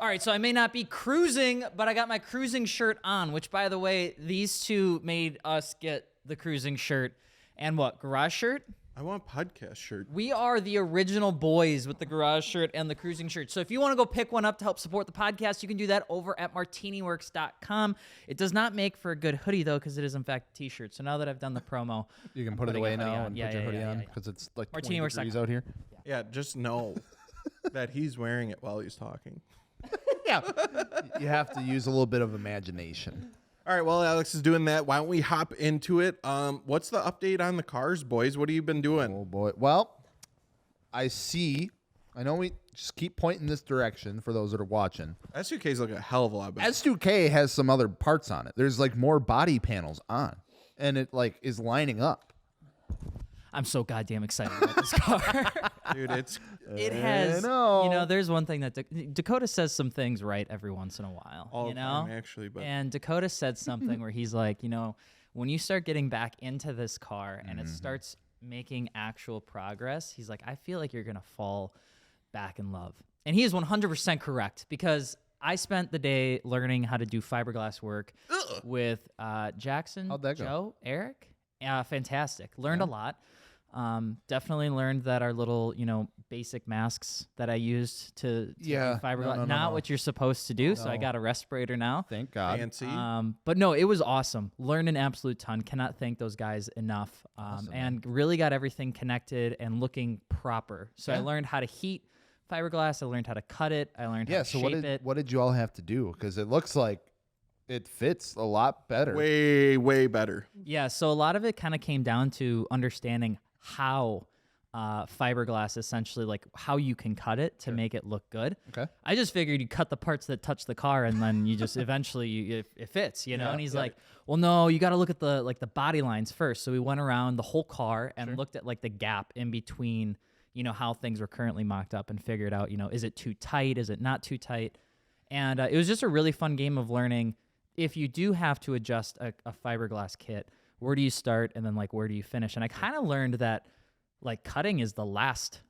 All right, so I may not be cruising, but I got my cruising shirt on, which, by the way, these two made us get the cruising shirt. And what, garage shirt? I want podcast shirt. We are the original boys with the garage shirt and the cruising shirt. So if you want to go pick one up to help support the podcast, you can do that over at MartiniWorks.com. It does not make for a good hoodie, though, because it is, in fact, a T-shirt. So now that I've done the promo... You can put it away now and put your hoodie on because it's like 20 degrees out here. Yeah, just know that he's wearing it while he's talking. Yeah. You have to use a little bit of imagination. All right, well, Alex is doing that. Why don't we hop into it? What's the update on the cars, boys? What have you been doing? Oh, boy. Well, I know we just keep pointing this direction for those that are watching. S2K's like a hell of a lot better. S2K has some other parts on it. There's like more body panels on, and it like is lining up. I'm so goddamn excited about this car. Dude, it has, there's one thing that Dakota says some things right every once in a while. All the time, actually. But. And Dakota said something where he's like, when you start getting back into this car and it starts making actual progress, he's like, I feel like you're going to fall back in love. And he is 100% correct because I spent the day learning how to do fiberglass work with Jackson, How'd that go? Joe, Eric. Fantastic. Learned a lot. Definitely learned that our little, basic masks that I used to do fiberglass, not what you're supposed to do. So I got a respirator now. Thank God. Fancy. But no, it was awesome. Learned an absolute ton. Cannot thank those guys enough. And really got everything connected and looking proper. So I learned how to heat fiberglass. I learned how to cut it. I learned how to shape it. What did you all have to do? Because it looks like it fits a lot better. Way, way better. Yeah, so a lot of it kind of came down to understanding how fiberglass, essentially, like how you can cut it to make it look good. Okay. I just figured you cut the parts that touch the car, and then you just eventually it fits, And he's like, "Well, no, you got to look at the body lines first." So we went around the whole car and looked at like the gap in between, how things were currently mocked up, and figured out, is it too tight? Is it not too tight? And it was just a really fun game of learning. If you do have to adjust a fiberglass kit, where do you start and then like where do you finish? And I kind of learned that like cutting is the last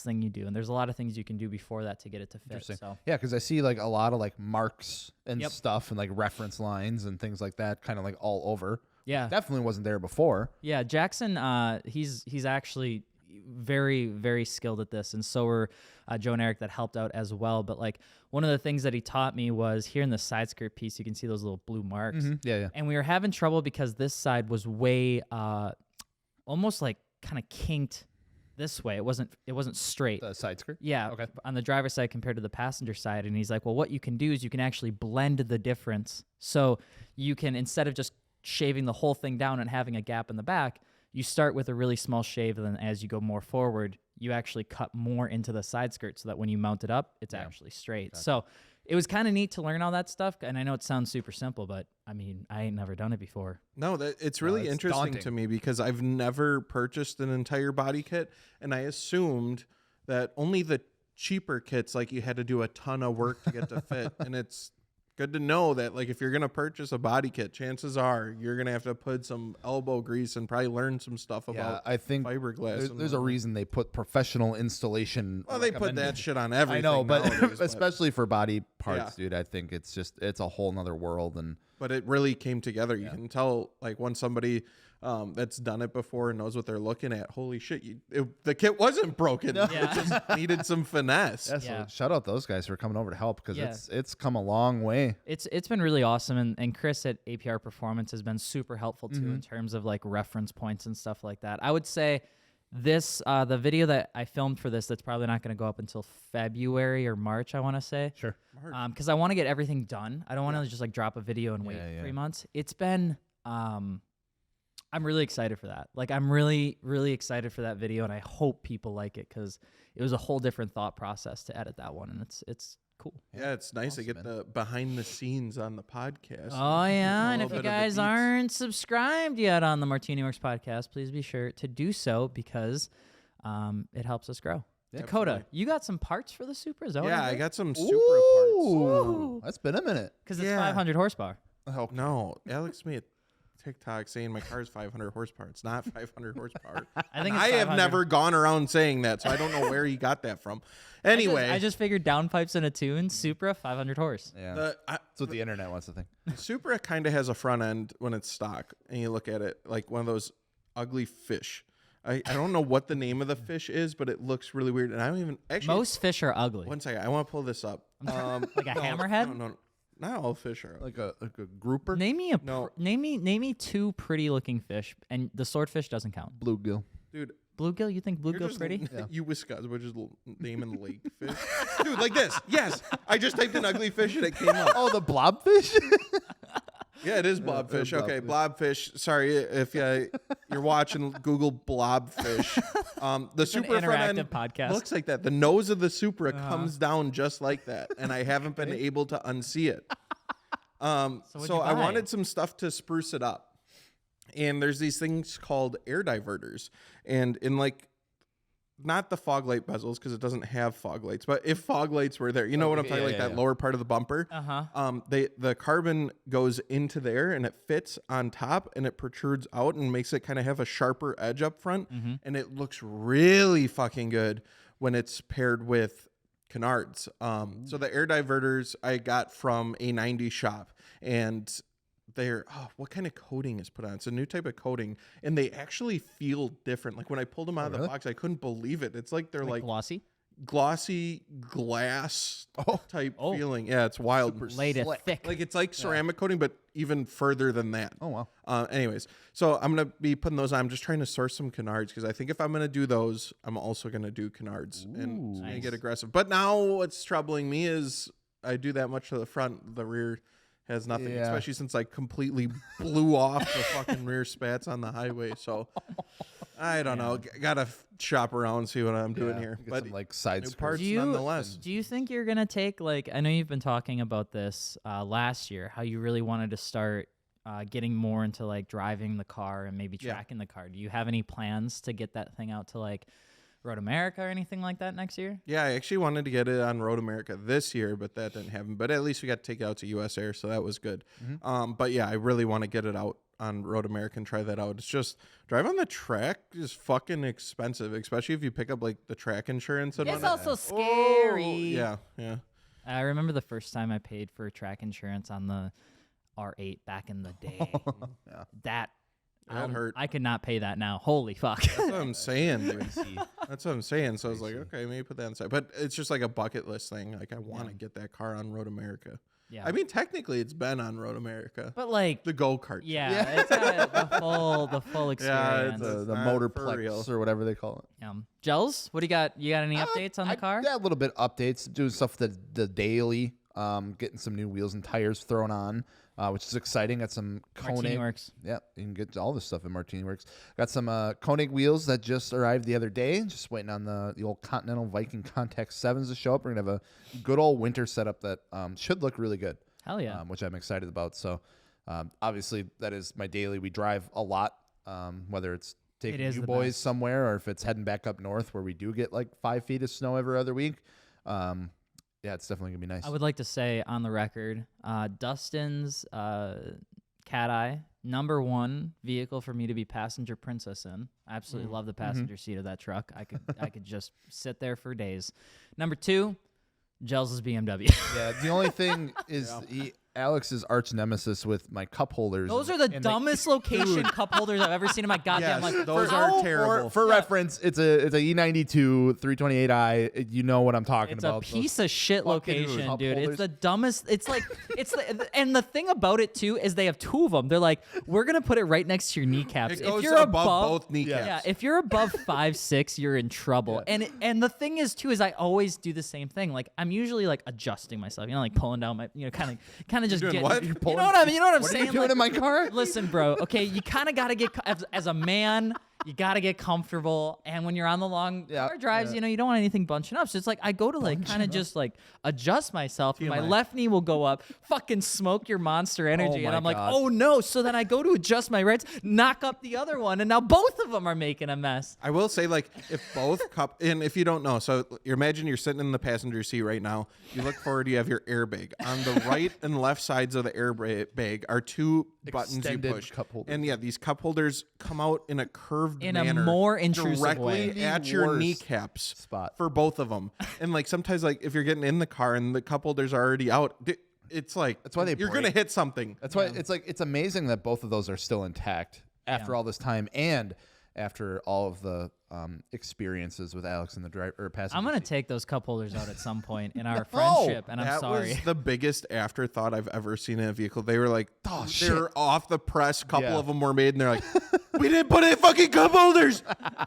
thing you do, and there's a lot of things you can do before that to get it to fit. So yeah, because I see like a lot of like marks and stuff and like reference lines and things like that, kind of like all over. Yeah, definitely wasn't there before. Yeah, Jackson, he's actually very, very skilled at this, and so were Joe and Eric that helped out as well. But like one of the things that he taught me was here in the side skirt piece, you can see those little blue marks. Yeah. And we were having trouble because this side was way almost like kind of kinked this way. It wasn't straight. The side skirt? Yeah. Okay. On the driver's side compared to the passenger side. And he's like, well, what you can do is you can actually blend the difference. So you can, instead of just shaving the whole thing down and having a gap in the back, you start with a really small shave, and then as you go more forward, you actually cut more into the side skirt so that when you mount it up, it's actually straight. Gotcha. So it was kind of neat to learn all that stuff. And I know it sounds super simple, but I mean, I ain't never done it before. No, it's really interesting daunting to me because I've never purchased an entire body kit, and I assumed that only the cheaper kits, like you had to do a ton of work to get to fit. And it's good to know that, like, if you're going to purchase a body kit, chances are you're going to have to put some elbow grease and probably learn some stuff about I think fiberglass. There's a reason they put professional installation. Well, they put that shit on everything. I know, but nowadays, especially for body parts, dude, I think it's a whole nother world. But it really came together. You can tell, like, when somebody that's done it before and knows what they're looking at, holy shit, the kit wasn't broken. It just needed some finesse. So shout out those guys for coming over to help, because it's come a long way. It's been really awesome, and Chris at APR Performance has been super helpful too in terms of like reference points and stuff like that. I would say this the video that I filmed for this, that's probably not going to go up until February or March, I want to say. Sure. Because I want to get everything done. I don't want to just like drop a video and wait 3 months. It's been I'm really excited for that. Like, I'm really, really excited for that video, and I hope people like it, because it was a whole different thought process to edit that one, and it's cool. Yeah, it's nice to get the behind the scenes on the podcast. Oh, yeah, and if you guys aren't subscribed yet on the MartiniWorks Podcast, please be sure to do so, because it helps us grow. Yeah, Dakota, absolutely. You got some parts for the Supra? Yeah, I got some Supra parts. Ooh, that's been a minute. Because it's 500 horsepower. Oh, no. Alex made TikTok saying my car is 500 horsepower. It's not 500 horsepower. I think I have never gone around saying that, so I don't know where he got that from. Anyway, I just figured downpipes in a tune, Supra, 500 horse. Yeah, that's what the internet wants to think. Supra kind of has a front end when it's stock, and you look at it like one of those ugly fish. I don't know what the name of the fish is, but it looks really weird, and I don't even actually. Most fish are ugly. One second, I want to pull this up. Like a hammerhead? No, not all fish are Like a grouper. Name me two pretty looking fish, and the swordfish doesn't count. Bluegill. dude. Bluegill? You think You're bluegill's just pretty? You Wisconsin, we're just naming lake fish, dude. Like this. Yes, I just typed in ugly fish and it came up. Oh, the blobfish. Yeah, it is blobfish. Okay, blobfish. Sorry if you're watching. Google blobfish. The Supra front end podcast. looks like that. The nose of the Supra comes down just like that, and I haven't been able to unsee it. So I wanted some stuff to spruce it up, and there's these things called air diverters, and in like. Not the fog light bezels because it doesn't have fog lights, but if fog lights were there, you know what I'm talking like that lower part of the bumper. The carbon goes into there and it fits on top and it protrudes out and makes it kind of have a sharper edge up front, and it looks really fucking good when it's paired with canards. So the air diverters I got from a 90 shop, and they're what kind of coating is put on? It's a new type of coating, and they actually feel different. Like when I pulled them out of the box, I couldn't believe it. It's like they're like glossy glass type feeling. Yeah, it's wild. Laid it thick. Like it's like ceramic coating, but even further than that. Oh wow. Anyways, so I'm gonna be putting those on. I'm just trying to source some canards because I think if I'm gonna do those, I'm also gonna do canards and it's gonna get aggressive. But now what's troubling me is I do that much to the front, the rear has nothing, especially since I completely blew off the fucking rear spats on the highway. So I don't know. Gotta shop around, see what I'm doing here. But some, like side parts nonetheless. Do you think you're gonna take like? I know you've been talking about this last year, how you really wanted to start getting more into like driving the car and maybe tracking the car. Do you have any plans to get that thing out to like Road America or anything like that next year? Yeah, I actually wanted to get it on Road America this year, but that didn't happen. But at least we got to take it out to US Air, so that was good. But yeah, I really want to get it out on Road America and try that out. It's just drive on the track is fucking expensive, especially if you pick up like the track insurance. And it's also scary. Yeah. I remember the first time I paid for track insurance on the R8 back in the day. That hurt. I could not pay that now. Holy fuck. That's what I'm saying, dude. That's what I'm saying. So I was like, okay, maybe put that inside. But it's just like a bucket list thing. Like I want to get that car on Road America. Yeah. I mean, technically, it's been on Road America. But like the go-kart. Yeah. It's got the full experience. Yeah, the Motorplex or whatever they call it. Gels, what do you got? You got any updates on the car? Yeah, a little bit updates. Doing stuff the daily. Getting some new wheels and tires thrown on. Which is exciting. Got some Koenig. MartiniWorks. Yeah, you can get all this stuff in MartiniWorks. Got some Koenig wheels that just arrived the other day. Just waiting on the old Continental Viking Contact 7s to show up. We're going to have a good old winter setup that should look really good. Hell yeah. Which I'm excited about. So, obviously, that is my daily. We drive a lot, whether it's taking you boys somewhere or if it's heading back up north where we do get like 5 feet of snow every other week. Yeah, it's definitely going to be nice. I would like to say on the record, Dustin's Cat Eye, #1 vehicle for me to be passenger princess in. I absolutely love the passenger seat of that truck. I could just sit there for days. #2, Gels' BMW. Yeah, the only thing is Alex's arch nemesis with my cup holders. Those are the dumbest location cup holders I've ever seen in my goddamn life. Those are terrible. For reference, it's a E92 328i. You know what I'm talking about. It's a piece of shit location, dude. It's the dumbest. It's like and the thing about it too is they have 2 of them. They're like, we're gonna put it right next to your kneecaps. It goes above both kneecaps. Yeah, if you're above 5'6", you're in trouble. Yeah. And the thing is too is I always do the same thing. Like I'm usually like adjusting myself, like pulling down my, kind of just getting. What? You know what I mean? You know what I'm saying? What are you doing in my car? Listen, bro. Okay, you kind of got to get as a man. You got to get comfortable, and when you're on the long car drives, you don't want anything bunching up. So it's like I go to like kind of just like adjust myself. And my left knee will go up, fucking smoke your Monster Energy, and I'm like, oh no. So then I go to adjust my rights, knock up the other one, and now both of them are making a mess. I will say, like, if both and if you don't know, so you imagine you're sitting in the passenger seat right now. You look forward, you have your airbag on the right and left sides of the airbag are 2 buttons you push, cup holders. and these cup holders come out in a curved in manner a more intrusive directly way. at your Worst kneecaps spot. for both of them. And like sometimes like if you're getting in the car and the cup holders are already out, it's like That's why you're going to hit something. That's why it's amazing that both of those are still intact after all this time and after all of the experiences with Alex in the driver or passenger. I'm gonna seat. take those cup holders out at some point in our friendship, and I'm That sorry. was the biggest afterthought I've ever seen in a vehicle. They were like, Oh, they're off the press. Couple Yeah. of them were made, and they're like, we didn't put in fucking cup holders.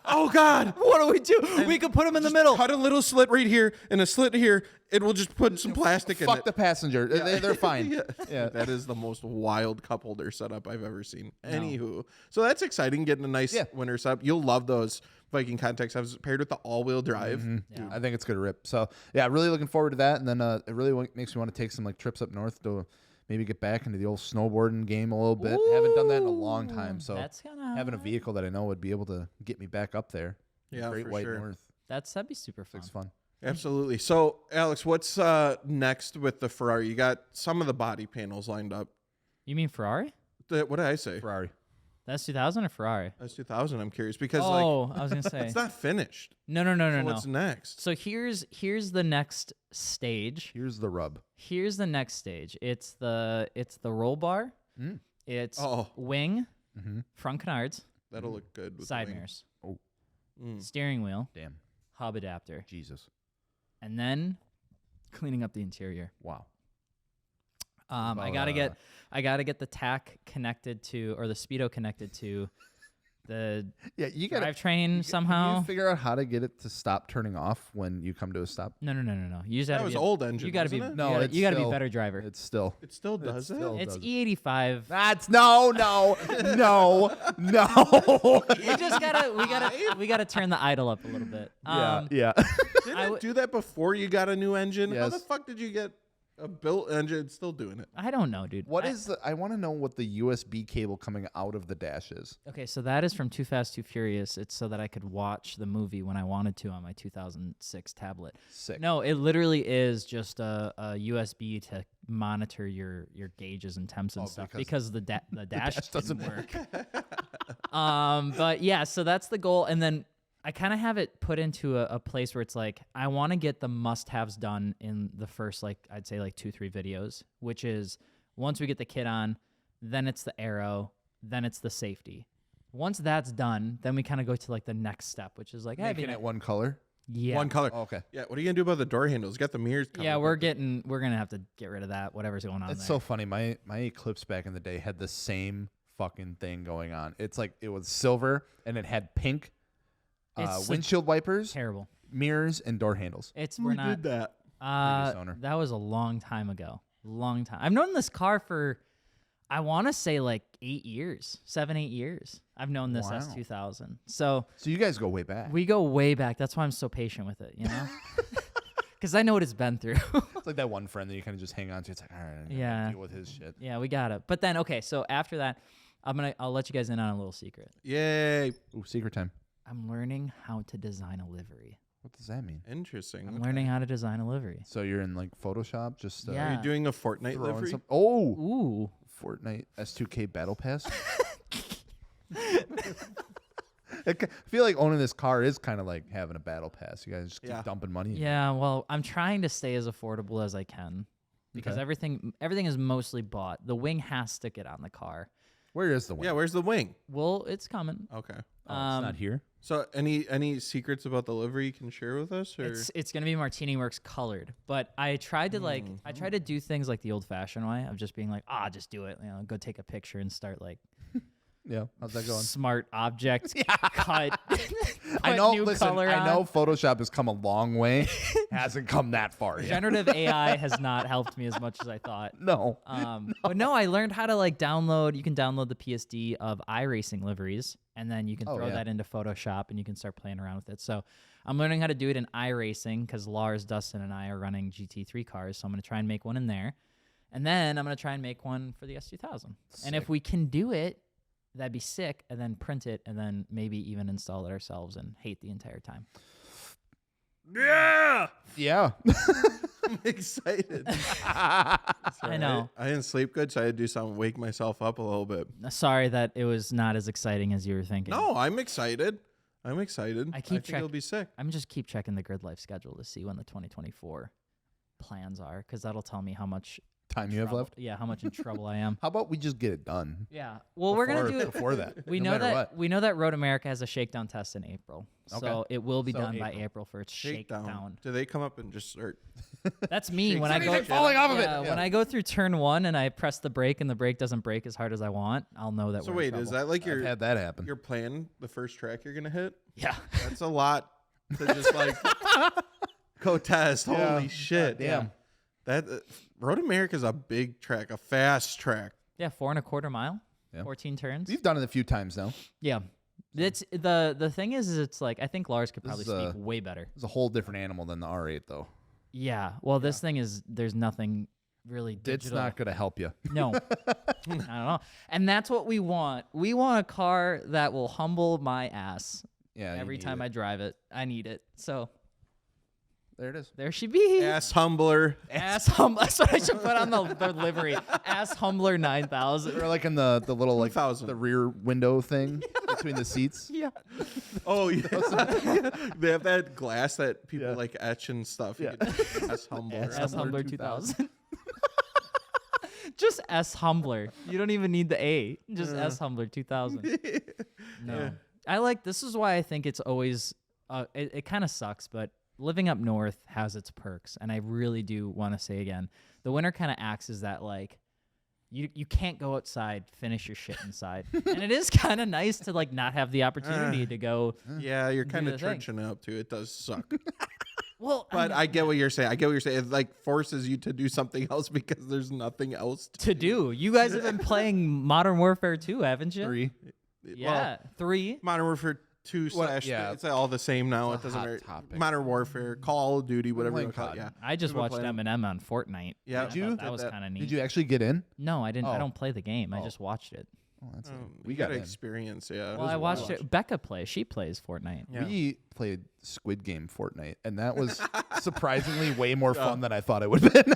Oh God, What do we do? We could put them in the middle. cut a little slit right here and a slit here. It will just put some plastic in Fuck it. the passenger. They're fine. Yeah. That is the most wild cup holder setup I've ever seen. Anywho, so that's exciting. Getting a nice winter setup. You'll love those Viking Context hubs paired with the all-wheel drive. I think it's gonna rip. So yeah, really looking forward to that. And then it really makes me want to take some like trips up north to maybe get back into the old snowboarding game a little bit. Haven't done that in a long time. So That's kinda having a vehicle that I know would be able to get me back up there. Yeah, Great for White sure. North. that'd be super fun. Looks fun. Absolutely. So, Alex, what's next with the Ferrari? You got some of the body panels lined up. You mean Ferrari? What did I say? Ferrari. That's 2000 or Ferrari? That's 2000. I'm curious because Oh, I was gonna say. it's not finished. No. So what's next? So here's the next stage. Here's the rub. Here's the next stage. It's the roll bar. It's wing, front canards, That'll look good with side the wing. mirrors, Oh, steering wheel, damn. hub adapter, Jesus. and then cleaning up the interior. Wow. I gotta get the tack connected to, or the speedo connected to the You got drivetrain somehow. Can you figure out how to get it to stop turning off when you come to a stop? No. You just gotta That was be old engine. You gotta be. wasn't it? No, you gotta be a still- better driver. It's still. It still does that. still- It's does it. E85. That's no. We gotta turn the idle up a little bit. Yeah. Didn't I it do that before you got a new engine? How the Yes. fuck did you get a built engine still doing it? I don't know, dude. I want to know what the USB cable coming out of the dash is. Okay, so that is from Too Fast, Too Furious. It's so that I could watch the movie when I wanted to on my 2006 tablet. Sick. No, it literally is just a USB to monitor your gauges and temps and stuff because the dash doesn't work. But yeah, so that's the goal, and then I kind of have it put into a place where it's like I want to get the must-haves done in the first, like I'd say like 2-3 videos, which is once we get the kit on, then it's the aero, then it's the safety. Once that's done, then we kind of go to like the next step, which is like Making it one color. yeah, One color. Oh, okay. Yeah. What are you gonna do about the door handles? Got the mirrors covered. yeah. We're gonna have to get rid of that. Whatever's going on It's there. so funny. My Eclipse back in the day had the same fucking thing going on. It's like it was silver and it had pink It's windshield wipers, terrible. mirrors, and door handles. We're not. did that? Previous owner. That was a long time ago. Long time. I've known this car for, I want to say like 8 years, 7-8 years. I've known this Wow. S2000. So So you guys go way back. we go way back. That's why I'm so patient with it, you know? Because I know what it's been through. It's like that one friend that you kind of just hang on to. It's like, all right, I Yeah. deal with his shit. Yeah, we got it. But then, okay, so after that, I'll let you guys in on a little secret. Yay. Ooh, secret time. I'm learning how to design a livery. What does that mean? Interesting. I'm learning how to design a livery. So you're in like Photoshop, just Yeah. Are you doing a Fortnite throwing livery? some. Oh, Ooh. Fortnite S2K Battle Pass. I feel like owning this car is kind of like having a battle pass. You guys just keep dumping money. Yeah, well, I'm trying to stay as affordable as I can because Okay. everything is mostly bought. The wing has to get on the car. Where is the one? Yeah. Where's the wing? Well, it's coming. Okay. Oh, it's not here. So any secrets about the livery you can share with us? Or It's gonna be MartiniWorks colored, but I tried to I tried to do things like the old-fashioned way of just being like, just do it. You know, go take a picture and start like Yeah. How's that going? smart object cut. I put know. new Listen, color I know on. Photoshop has come a long way. Hasn't come that far yet. Generative AI has not helped me as much as I thought. No. But no, I learned how to like download. You can download the PSD of iRacing liveries, and then you can throw yeah. that into Photoshop, and you can start playing around with it. So I'm learning how to do it in iRacing because Lars, Dustin, and I are running GT3 cars. So I'm going to try and make one in there, and then I'm going to try and make one for the S2000. And if we can do it, that'd be sick. And then print it, and then maybe even install it ourselves and hate the entire time. Yeah. I'm excited. I know. I didn't sleep good, so I had to do something, wake myself up a little bit. Sorry that it was not as exciting as you were thinking. No, I'm excited. I think it'll be sick. I'm just keep checking the Grid Life schedule to see when the 2024 plans are, because that'll tell me how much time you have left. Yeah, how much in trouble I am. How about we just get it done? Yeah. Well, we're gonna do it before that. We know that Road America has a shakedown test in April, so it will be done by April for its shakedown. Do they come up and just start? That's me when I go falling off of it. When I go through turn 1 and I press the brake and the brake doesn't brake as hard as I want, I'll know that. So we're wait, in trouble. is that like I've had that happen? Your plan, the first track you're gonna hit? Yeah. That's a lot to just like go test. Yeah. Holy shit! Damn. That Road America is a big track, a fast track. Yeah, 4.25 mile, Yeah. 14 turns. We've done it a few times now. Yeah. It's the thing is it's like I think Lars could This probably is speak way better. It's a whole different animal than the R8, though. Yeah. Well, this thing is there's nothing really digital. It's not going to help you. No. I don't know. And that's what we want. We want a car that will humble my ass. Yeah. Every time I drive it, I need it. So there it is. there she be. Ass humbler. Ass humbler. That's what I should put on the livery. Ass humbler 9000. Or like in the little like 2000. the rear window thing between the seats. Yeah. Oh yeah. They have that glass that people like etch and stuff. Yeah. Ass humbler. S Humbler 2000. Just S Humbler. You don't even need the A. Just S Humbler 2000. No. Yeah. I like, this is why I think it's always, it kind of sucks, but living up north has its perks. And I really do want to say again, the winter kind of acts as that like, you can't go outside, finish your shit inside. And it is kind of nice to like not have the opportunity to go. Yeah, you're kind the of thing. trenching up to it. It does suck. Well, But I get what you're saying. It like forces you to do something else because there's nothing else to do. You guys have been playing Modern Warfare 2, haven't you? 3. Yeah, 3. Modern Warfare 2 / yeah. it's all the same now. It's It a doesn't hot matter. topic. Modern Warfare, Call of Duty, whatever you playing want to call it. COD. Yeah. I just We've been watched playing- Eminem on Fortnite. Yeah. I thought you? that was kind of neat. Did you actually get in? No, I didn't. I Oh. don't play the game. I Oh. just watched it. Oh, that's We got experience, yeah. Well, I watched it. Becca plays. She plays Fortnite. Yeah. We played Squid Game Fortnite, and that was surprisingly way more fun than I thought it would have been.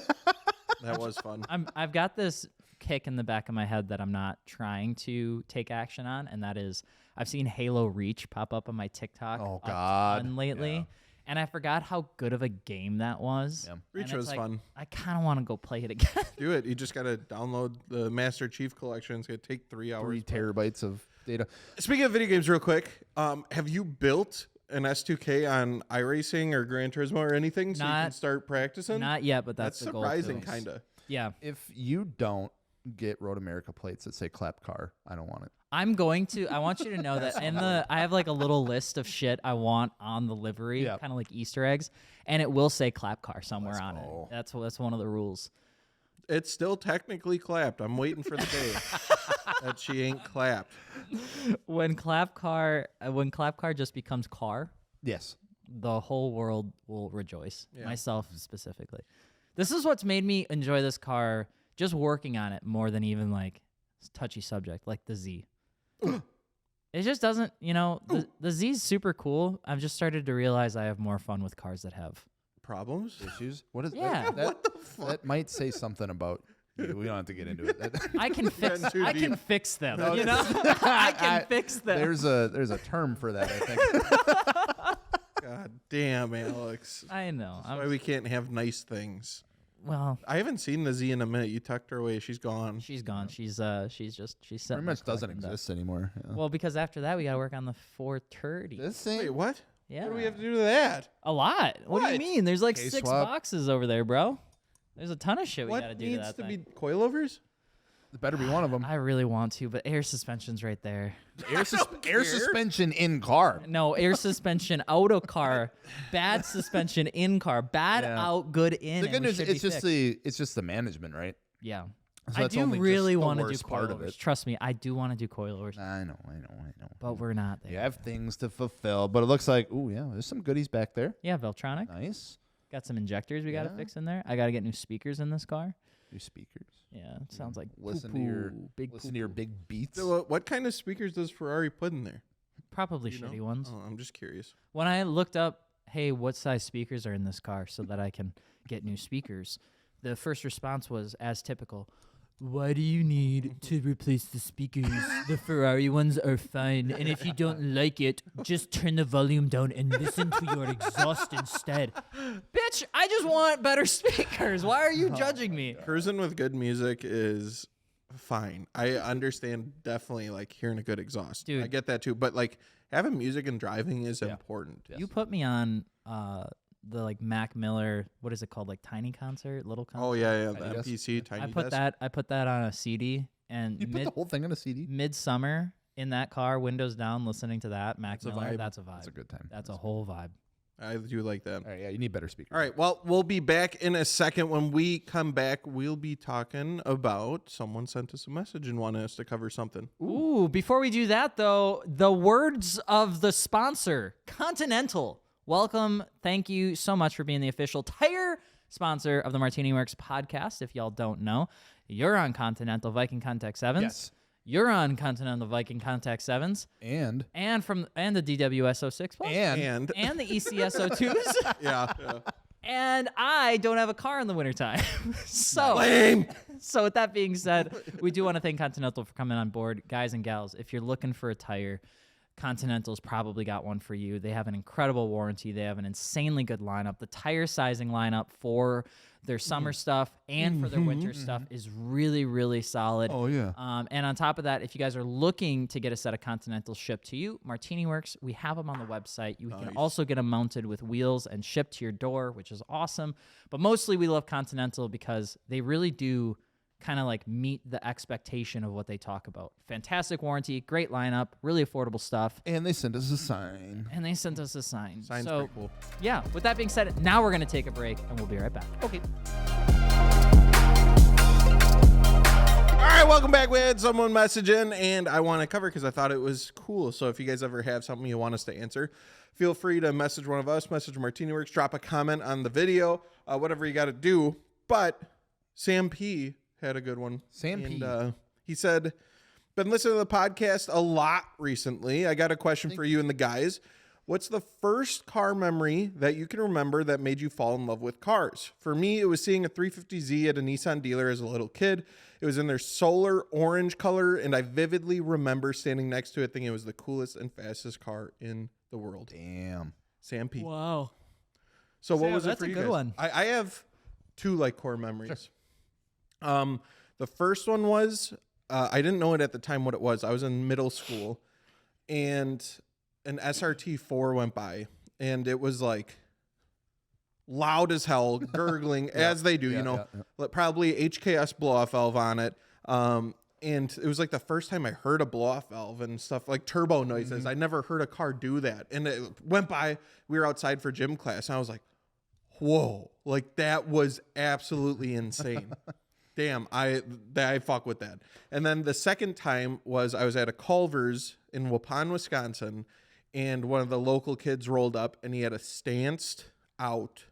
That was fun. I've got this kick in the back of my head that I'm not trying to take action on, and that is I've seen Halo Reach pop up on my TikTok Oh, a God. ton lately. Yeah. And I forgot how good of a game that was. Yeah. And Reach it's was like, fun. I kind of want to go play it again. Do it. You just got to download the Master Chief Collection. It's going to take 3 hours. 3 terabytes of data. Speaking of video games real quick, have you built an S2K on iRacing or Gran Turismo or anything so you can start practicing? Not yet, but That's that's the goal. surprising, too. kind of. Yeah. If you don't get Road America plates that say clap car, I don't want it. I'm going to. I want you to know that I have like a little list of shit I want on the livery, Yeah. kind of like Easter eggs, and it will say clap car somewhere on go. it. That's one of the rules. It's still technically clapped. I'm waiting for the day that she ain't clapped. When clap car just becomes car, Yes. the whole world will rejoice. Yeah. Myself specifically. This is what's made me enjoy this car. Just working on it more than even like touchy subject like the Z. It just doesn't, the Z's super cool. I've just started to realize I have more fun with cars that have. Problems? Issues? What is Yeah. that? What the fuck? That might say something about you. We don't have to get into it. I can fix. too I deep. can fix them. I can fix them. There's a term for that, I think. God damn, Alex. I know. That's why we can't have nice things. Well, I haven't seen the Z in a minute. You tucked her away. She's gone. she's gone. She's Pretty set. much doesn't exist anymore. Yeah. Well, because after that we got to work on the 430. This thing. Wait, what? Yeah. What do we have to do to that? A lot. What do you What? mean? There's like Case 6 swap. boxes over there, bro. There's a ton of shit we What got to do needs to that to thing. be coilovers? It better be one of them. I really want to, but air suspension's right there. Air suspension in car. No, air suspension out of car, bad suspension in car, bad Yeah. out, good in. The and good we news, should it's be just fixed. it's just the management, right? Yeah. So I that's do only really just the want to do worst part of coilovers. it. Trust me, I do want to do coilovers, I know. but we're not there. You have things to fulfill, but it looks like, ooh, yeah, there's some goodies back there. Yeah, Veltronic. Nice. Got some injectors we got to Yeah. fix in there. I got to get new speakers in this car. New speakers. Yeah, it sounds like Listen poo-poo, big to your big beats. So, what kind of speakers does Ferrari put in there? probably Do you shitty know? ones. Oh, I'm just curious. When I looked up hey, what size speakers are in this car so that I can get new speakers? The first response was, as typical, why do you need to replace the speakers? The Ferrari ones are fine. And if you don't like it, just turn the volume down and listen to your exhaust instead. Bitch, I just want better speakers. Why are you judging me? Cruising with good music is fine. I understand definitely like hearing a good exhaust. Dude. I get that too. But like having music and driving is important. You put me on the like Mac Miller, what is it called? Like Tiny Concert, Little Concert. Oh yeah, the MPC Tiny I put that on a CD, and You put the whole thing on a CD? Midsummer in that car, windows down, listening to that Mac Miller. That's a vibe. That's a good time. That's a whole vibe. I do like that. All right, yeah, you need better speakers. All right, well, we'll be back in a second. When we come back, we'll be talking about someone sent us a message and wanted us to cover something. Ooh, before we do that, though, the words of the sponsor, Continental. Welcome. Thank you so much for being the official tire sponsor of the MartiniWorks podcast. If y'all don't know, you're on Continental Viking Contact 7s. Yes. You're on Continental Viking Contact 7s. And the DWS06 Plus. And the ECS02s. yeah. And I don't have a car in the wintertime. So with that being said, we do want to thank Continental for coming on board. Guys and gals, if you're looking for a tire, Continental's probably got one for you. They have an incredible warranty. They have an insanely good lineup. The tire sizing lineup for their summer stuff and for their winter stuff is really, really solid. Oh, yeah. And on top of that, if you guys are looking to get a set of Continentals shipped to you, MartiniWorks, we have them on the website. You can also get them mounted with wheels and shipped to your door, which is awesome. But mostly we love Continental because they really do kind of like meet the expectation of what they talk about. Fantastic warranty, great lineup, really affordable stuff. And they sent us a sign. Sign's pretty cool. Yeah, with that being said, now we're going to take a break and we'll be right back. Okay. All right, welcome back. We had someone message in, and I want to cover because I thought it was cool. So if you guys ever have something you want us to answer, feel free to message one of us, message MartiniWorks, drop a comment on the video, whatever you got to do. But Sam P had a good one. Sam P. He said, been listening to the podcast a lot recently. I got a question for you and the guys. What's the first car memory that you can remember that made you fall in love with cars? For me, it was seeing a 350Z at a Nissan dealer as a little kid. It was in their solar orange color, and I vividly remember standing next to it thinking it was the coolest and fastest car in the world. Damn. Sam P. Wow. So what Sam, was it that's for a you good guys? one. I have two like core memories. The first one was I didn't know it at the time what it was. I was in middle school, and an SRT4 went by, and it was like loud as hell, gurgling as they do, probably HKS blow-off valve on it. And it was like the first time I heard a blow-off valve and stuff, like turbo noises. I never heard a car do that. And it went by, we were outside for gym class, and I was like, whoa, like that was absolutely insane. Damn, I fuck with that. And then the second time was I was at a Culver's in Waupun, Wisconsin, and one of the local kids rolled up, and he had a stanced out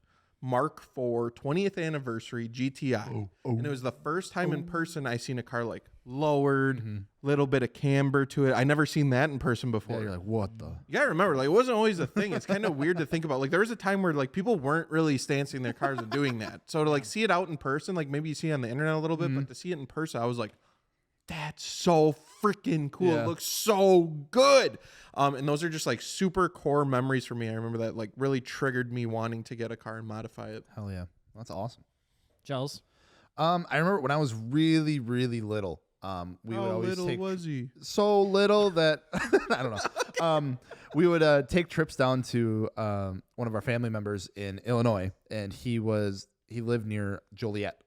Mark IV 20th anniversary GTI. And it was the first time in person I seen a car like lowered, little bit of camber to it. I never seen that in person before. Yeah, you're like, what the? You gotta remember, like, it wasn't always a thing. It's kind of weird to think about. Like, there was a time where like people weren't really stancing their cars and doing that. So to like see it out in person, like maybe you see it on the internet a little bit, but to see it in person, I was like, that's so freaking cool. Yeah. It looks so good. And those are just like super core memories for me. I remember that like really triggered me wanting to get a car and modify it. Hell yeah. That's awesome. Giles? I remember when I was really, really little. We would always little take was he? so little that I don't know. We would take trips down to one of our family members in Illinois, and he lived near Joliet.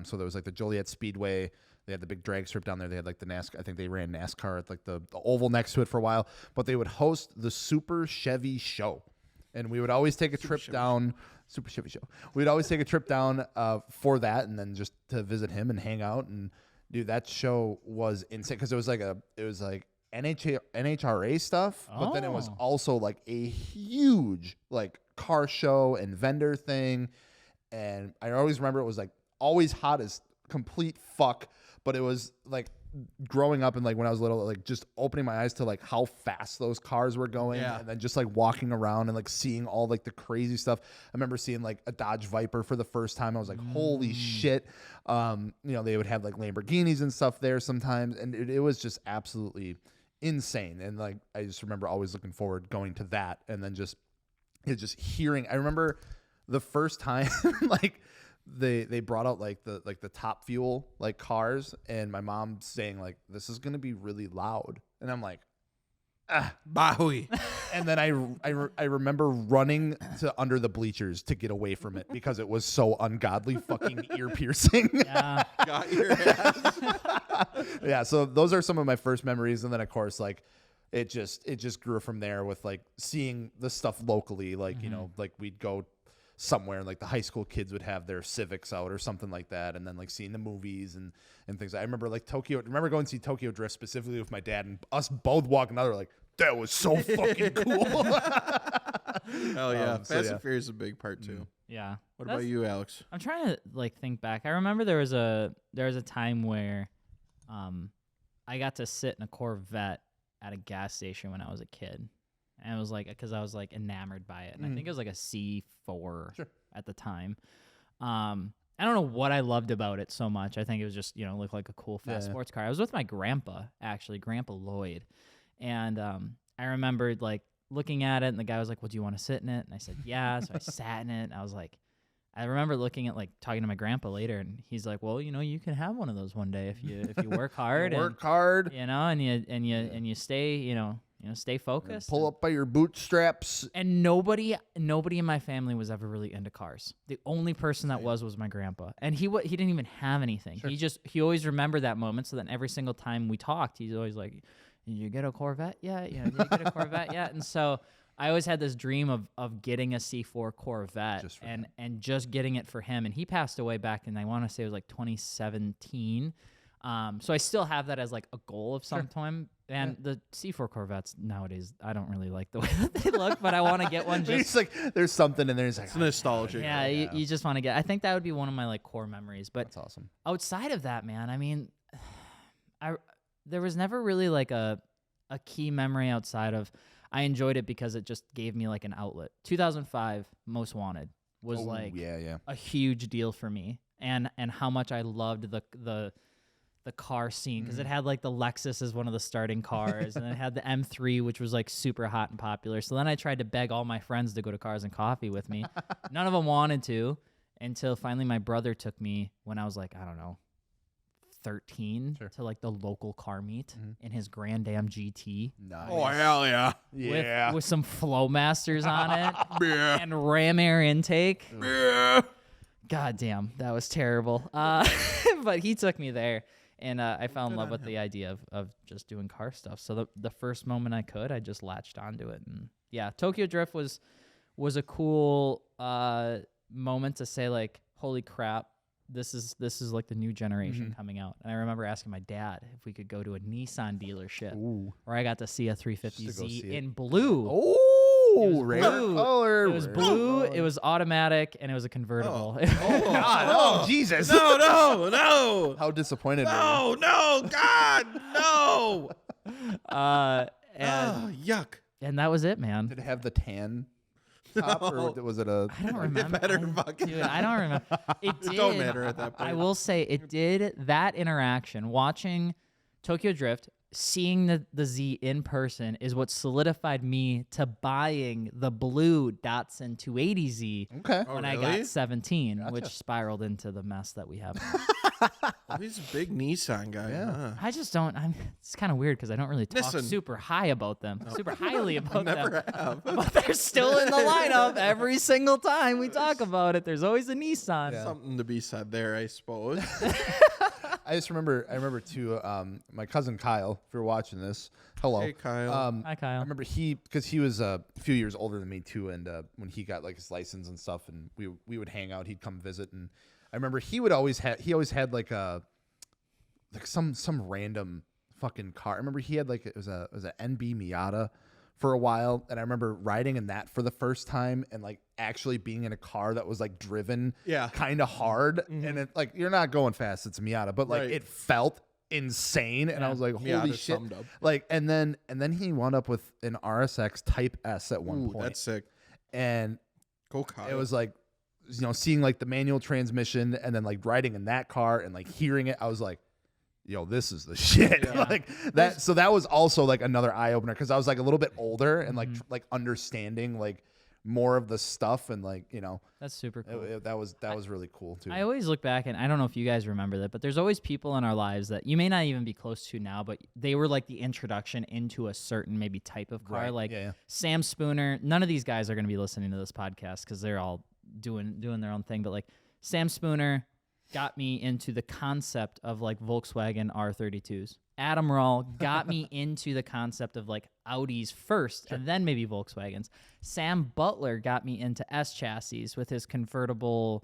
So there was like the Joliet Speedway. They had the big drag strip down there. They had like the NASCAR. I think they ran NASCAR at like the oval next to it for a while. But they would host the Super Chevy Show, and we would always take a trip down. Super Chevy Show. We'd always take a trip down for that, and then just to visit him and hang out. And dude, that show was insane because it was like NHRA stuff, but then it was also like a huge like car show and vendor thing. And I always remember it was like always hot as complete fuck, but it was like growing up and like when I was little, like just opening my eyes to like how fast those cars were going, and then just like walking around and like seeing all like the crazy stuff. I remember seeing like a Dodge Viper for the first time. I was like, holy shit. You know, they would have like Lamborghinis and stuff there sometimes, and it was just absolutely insane. And like I just remember always looking forward going to that, and then just hearing. I remember the first time like they brought out like the Top Fuel like cars, and my mom saying like, this is gonna be really loud, and I'm like, Bowie. and then I remember running to under the bleachers to get away from it because it was so ungodly fucking ear piercing. Yeah. Got your ass. Yeah, so those are some of my first memories, and then of course like it just grew from there with like seeing the stuff locally, like you know, like we'd go somewhere and like the high school kids would have their Civics out or something like that, and then like seeing the movies and things. I remember like going to see Tokyo Drift specifically with my dad, and us both walking out, like, that was so fucking cool. Hell yeah. Fast and Furious is a big part too. Yeah. What about you, Alex? I'm trying to like think back. I remember there was a time where I got to sit in a Corvette at a gas station when I was a kid. And it was like, because I was like enamored by it. And I think it was like a C4 at the time. I don't know what I loved about it so much. I think it was just, you know, looked like a cool fast sports car. I was with my grandpa, actually, Grandpa Lloyd. And I remembered like looking at it, and the guy was like, well, do you want to sit in it? And I said, yeah. So I sat in it, and I was like, I remember looking at like talking to my grandpa later, and he's like, well, you know, you can have one of those one day if you work hard. hard. You know, and you stay, you know, stay focused. Pull up by your bootstraps. And nobody in my family was ever really into cars. The only person that was my grandpa, and he didn't even have anything. Sure. He always remembered that moment. So then every single time we talked, he's always like, "Did you get a Corvette? Yeah, did you get a Corvette? Yeah." And so I always had this dream of getting a C4 Corvette and just getting it for him. And he passed away back in, I want to say it was like 2017. So I still have that as like a goal of some time. And the C4 Corvettes nowadays, I don't really like the way that they look, but I want to get one. It's like there's something in there. It's like nostalgic. Yeah, you just want to get. I think that would be one of my like core memories. But that's awesome. Outside of that, man, I mean, there was never really like a key memory outside of. I enjoyed it because it just gave me like an outlet. 2005 Most Wanted was a huge deal for me, and how much I loved the car scene, because it had like the Lexus as one of the starting cars, and it had the M3, which was like super hot and popular. So then I tried to beg all my friends to go to Cars and Coffee with me. None of them wanted to, until finally my brother took me when I was like, I don't know, 13 to like the local car meet in his Grand Am GT. Nice. Oh, hell yeah. With some Flowmasters on it Yeah. and Ram Air intake. Yeah. God damn, that was terrible. But he took me there, and I fell in love with the idea of just doing car stuff. So the first moment I could, I just latched onto it. And yeah, Tokyo Drift was a cool moment to say like, holy crap, this is like the new generation coming out. And I remember asking my dad if we could go to a Nissan dealership where I got to see a 350Z in blue. Oh, rare color. It was blue. It was automatic, and it was a convertible. God! Oh, Jesus! No! How disappointed! No! God, no! Yuck! And that was it, man. Did it have the tan top, or was it a? I don't remember. Dude, I don't remember. It did. Don't matter at that point. I will say it did. That interaction, watching Tokyo Drift, seeing the Z in person, is what solidified me to buying the blue Datsun 280Z when I got 17, which spiraled into the mess that we have now. He's a big Nissan guy. Yeah. Huh? I just don't. It's kind of weird because I don't really talk super high about them, super highly about them. Never have. But they're still in the lineup every single time we talk about it. There's always a Nissan. Yeah. Something to be said there, I suppose. I remember too, my cousin Kyle, if you're watching this, hello. Hey, Kyle. Hi, Kyle. I remember because he was a few years older than me too, and when he got like his license and stuff, and we would hang out, he'd come visit, and I remember he always had like some random fucking car. I remember he had like it was an NB Miata for a while, and I remember riding in that for the first time, and like actually being in a car that was like driven kind of hard, and it like you're not going fast, it's a Miata, but like it felt insane, and I was like, holy shit. Summed up. Like, and then he wound up with an RSX Type S at one point. That's sick. And go Kyle. It was like, seeing like the manual transmission and then like riding in that car and like hearing it, I was like, yo, this is the shit. Yeah. Like that. So that was also like another eye opener, because I was like a little bit older and like understanding like more of the stuff, and like, that's super cool. That was really cool too. I always look back, and I don't know if you guys remember that, but there's always people in our lives that you may not even be close to now, but they were like the introduction into a certain maybe type of car. Right. Like Yeah. Sam Spooner. None of these guys are going to be listening to this podcast because they're all doing their own thing. But like Sam Spooner got me into the concept of like Volkswagen R32s. Adam Rawl got me into the concept of like Audis first, and then maybe Volkswagens. Sam Butler got me into S chassis with his convertible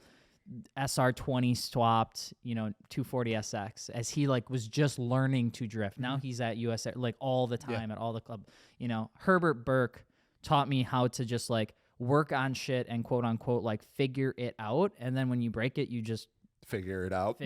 SR20 swapped, 240SX, as he like was just learning to drift. Now he's at US like all the time at all the club. Herbert Burke taught me how to just like work on shit and quote unquote like figure it out. And then when you break it, you just figure it out.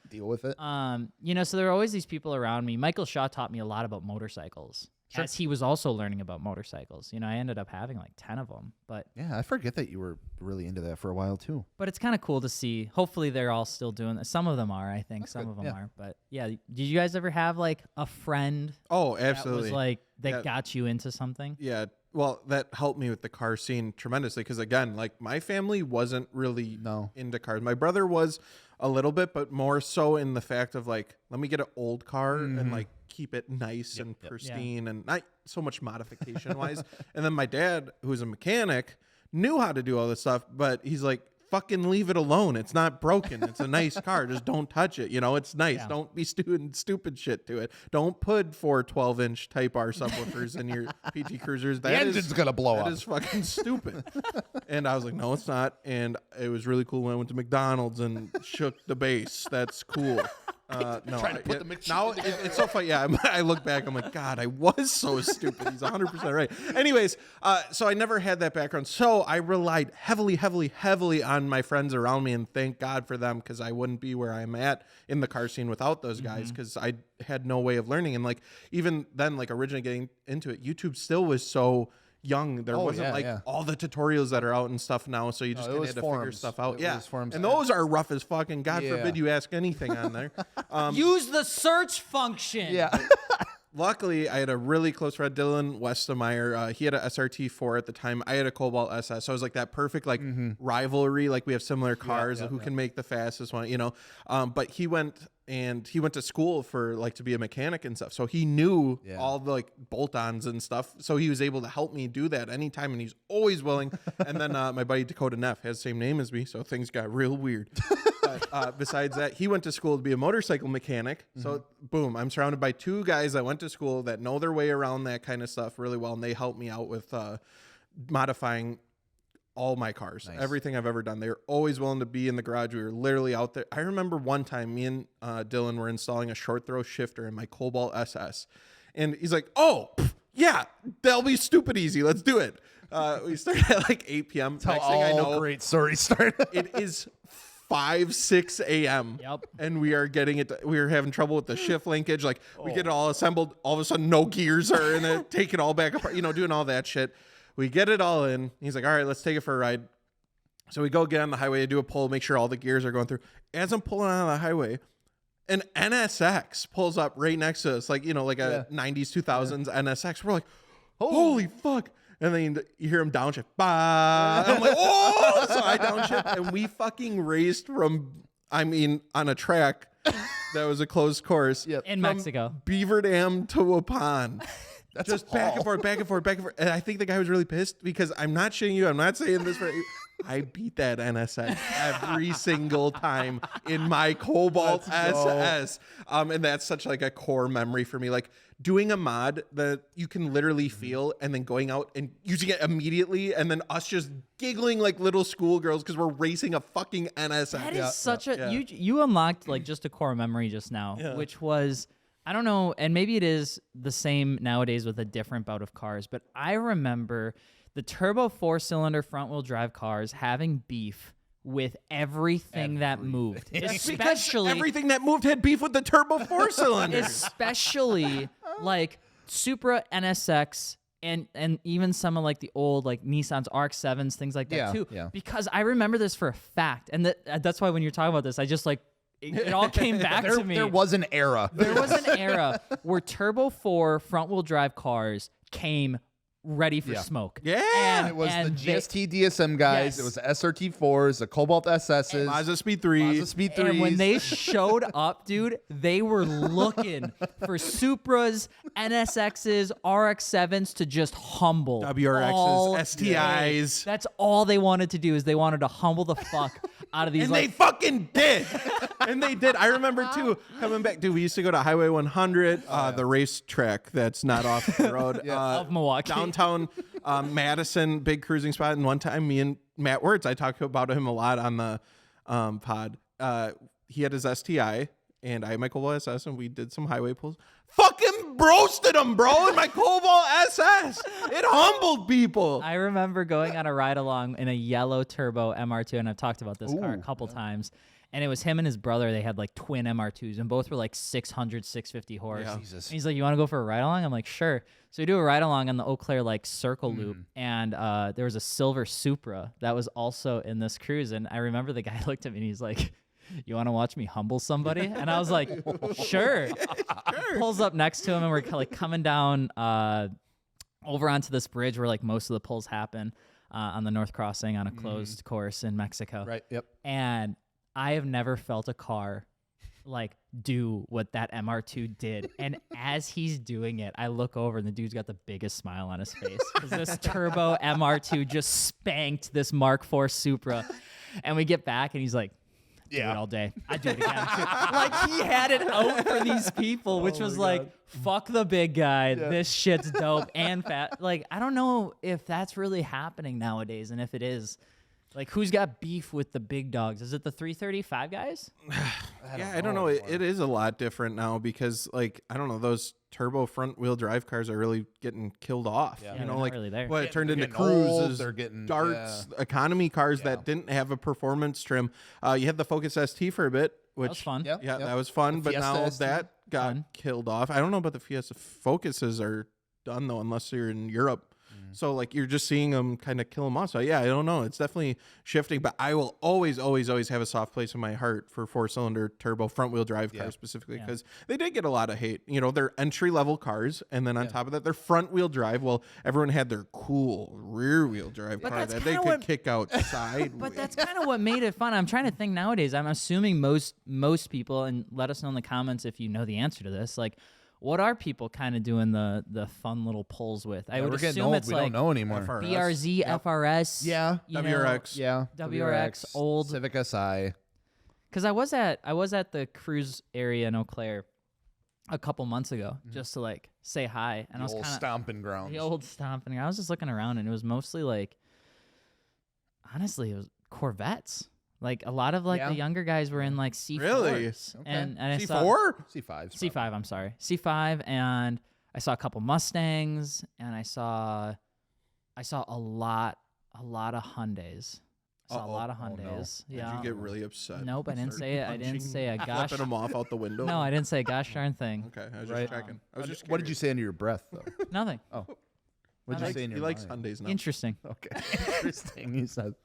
Deal with it. So there are always these people around me. Michael Shaw taught me a lot about motorcycles. Sure. As he was also learning about motorcycles. I ended up having like 10 of them. But yeah, I forget that you were really into that for a while too. But it's kind of cool to see. Hopefully they're all still doing that. Some of them are, I think. That's some good. of them Yeah. are. But yeah, did you guys ever have like a friend Oh, absolutely. that was like that got you into something? Yeah. Well, that helped me with the car scene tremendously, because again, like my family wasn't really into cars. My brother was a little bit, but more so in the fact of like, let me get an old car and like keep it nice and pristine and not so much modification wise. And then my dad, who's a mechanic, knew how to do all this stuff, but he's like, fucking leave it alone. It's not broken. It's a nice car. Just don't touch it. It's nice. Yeah. Don't be doing stupid shit to it. Don't put 4 12-inch Type R subwoofers in your PT Cruisers. The engine's going to blow up. That is fucking stupid. And I was like, no, it's not. And it was really cool when I went to McDonald's and shook the base. That's cool. No, now it's so funny. Yeah, I look back. I'm like, God, I was so stupid. He's 100% right. Anyways, so I never had that background. So I relied heavily on my friends around me, and thank God for them, because I wouldn't be where I'm at in the car scene without those guys, because I had no way of learning. And like even then, like originally getting into it, YouTube still was so young. There wasn't all the tutorials that are out and stuff now, so you just had to figure stuff out. And those are rough as fucking. God forbid you ask anything on there. Use the search function. Yeah. Luckily, I had a really close friend, Dylan Westemeyer. He had a SRT4 at the time. I had a Cobalt SS. So it was like that perfect like rivalry. Like we have similar cars. Who can make the fastest one? But he went to school for like to be a mechanic and stuff. So he knew all the like bolt-ons and stuff. So he was able to help me do that anytime, and he's always willing. And then my buddy Dakota Neff has the same name as me, so things got real weird. But besides that, he went to school to be a motorcycle mechanic. So boom, I'm surrounded by 2 guys that went to school that know their way around that kind of stuff really well, and they helped me out with modifying all my cars. Nice. Everything I've ever done. They were always willing to be in the garage. We were literally out there. I remember one time me and Dylan were installing a short throw shifter in my Cobalt SS, and he's like, "Oh, yeah, that'll be stupid easy. Let's do it." We started at like 8 p.m. That's how all great stories start. It is 5-6 a.m. Yep. And we are getting it. We are having trouble with the shift linkage. Like we get it all assembled. All of a sudden, no gears are in it. Take it all back apart. Doing all that shit. We get it all in. He's like, all right, let's take it for a ride. So we go get on the highway, do a pull, make sure all the gears are going through. As I'm pulling on the highway, an NSX pulls up right next to us, like a 90s, 2000s NSX. We're like, holy fuck. And then you hear him downshift. Bah! I'm like, oh! So I downshift, and we fucking raced from, on a track that was a closed course. In Mexico. Beaver Dam to Waupun. That's just back and forth. And I think the guy was really pissed, because I'm not shitting you. I'm not saying this for you. I beat that NSX every single time in my Cobalt SS. And that's such like a core memory for me. Like doing a mod that you can literally feel, and then going out and using it immediately, and then us just giggling like little schoolgirls because we're racing a fucking NSX. That is such a you unlocked like just a core memory just now, which was, I don't know, and maybe it is the same nowadays with a different bout of cars, but I remember the turbo 4-cylinder front-wheel drive cars having beef with everything that moved, especially everything that moved had beef with the turbo 4 cylinders. Especially like Supra NSX and even some of like the old like Nissan's RX-7s, things like that too. Yeah. Because I remember this for a fact, and that's why when you're talking about this, I just like it all came back to me. There was an era. There was an era where Turbo 4 front-wheel drive cars came ready for smoke. Yeah. It was the GST DSM guys. Yes. It was the SRT4s, the Cobalt SSs, Mazda Speed 3. Speed 3s. And when they showed up, dude, they were looking for Supras, NSXs, RX-7s to just humble. WRXs, STIs. That's all they wanted to do is they wanted to humble the fuck out of these. And they fucking did. And they did. I remember, too, coming back. Dude, we used to go to Highway 100, the racetrack that's not off the road. of Milwaukee. Downtown Madison, big cruising spot. And one time, me and Matt Wirtz, I talk about him a lot on the pod. He had his STI, and I had my Cobalt SS, and we did some highway pulls. Fucking roasted him, bro, in my Cobalt SS. It humbled people. I remember going on a ride along in a yellow turbo MR2, and I've talked about this car a couple times. And it was him and his brother. They had like twin MR2s, and both were like 600, 650 horse. Yeah. Jesus. And he's like, "You want to go for a ride along?" I'm like, "Sure." So we do a ride along on the Eau Claire like circle loop, and there was a silver Supra that was also in this cruise. And I remember the guy looked at me and he's like, "You want to watch me humble somebody?" And I was like, "Sure." Pulls up next to him, and we're like coming down over onto this bridge where like most of the pulls happen on the North Crossing on a closed course in Mexico. Right. Yep. And I have never felt a car like do what that MR2 did. And as he's doing it, I look over and the dude's got the biggest smile on his face because this turbo MR2 just spanked this Mark IV Supra. And we get back and he's like, do it all day. I'd do it again. Like he had it out for these people, which was like, fuck the big guy. Yeah. This shit's dope and fat. Like, I don't know if that's really happening nowadays. And if it is, like, who's got beef with the big dogs? Is it the 335 guys? I don't know. It is a lot different now because, like, I don't know, those turbo front wheel drive cars are really getting killed off. Yeah, you know, like really there. what it turned into old, cruises, they're getting darts, economy cars that didn't have a performance trim. You had the Focus ST for a bit, which that was fun. Yeah, that was fun. But now ST. that got killed off. I don't know about the Fiesta Focuses are done though, unless you're in Europe. So, like, you're just seeing them kind of kill them off. So, yeah, I don't know. It's definitely shifting. But I will always have a soft place in my heart for four-cylinder turbo front-wheel drive cars specifically because they did get a lot of hate. You know, they're entry-level cars. And then on top of that, they're front-wheel drive. Well, everyone had their cool rear-wheel drive car that they could kick out sideways. But that's kind of what made it fun. I'm trying to think nowadays. I'm assuming most people, and let us know in the comments if you know the answer to this, like, what are people kind of doing the fun little pulls with? I would assume it's we like don't know anymore. BRZ, FRS, WRX, WRX, old Civic Si. Because I was at the cruise area in Eau Claire a couple months ago just to like say hi, and I was kind of stomping grounds. The old stomping. I was just looking around, and it was mostly like, honestly, it was Corvettes. Like a lot of like the younger guys were in like C4s. Really? Okay. And I C4? saw C5s. C5, I'm sorry. C5, and I saw a couple Mustangs, and I saw a lot of Hyundais. I saw a lot of Hyundais. Yeah. Did you get really upset? Nope, I didn't say it. I didn't say a gosh. Flipping them off out the window? No, I didn't say a gosh darn thing. Okay, I was just checking. What did you say under your breath, though? Nothing. Oh. What did you say in your He likes mind? Hyundais now. Interesting. Okay. Interesting, you said.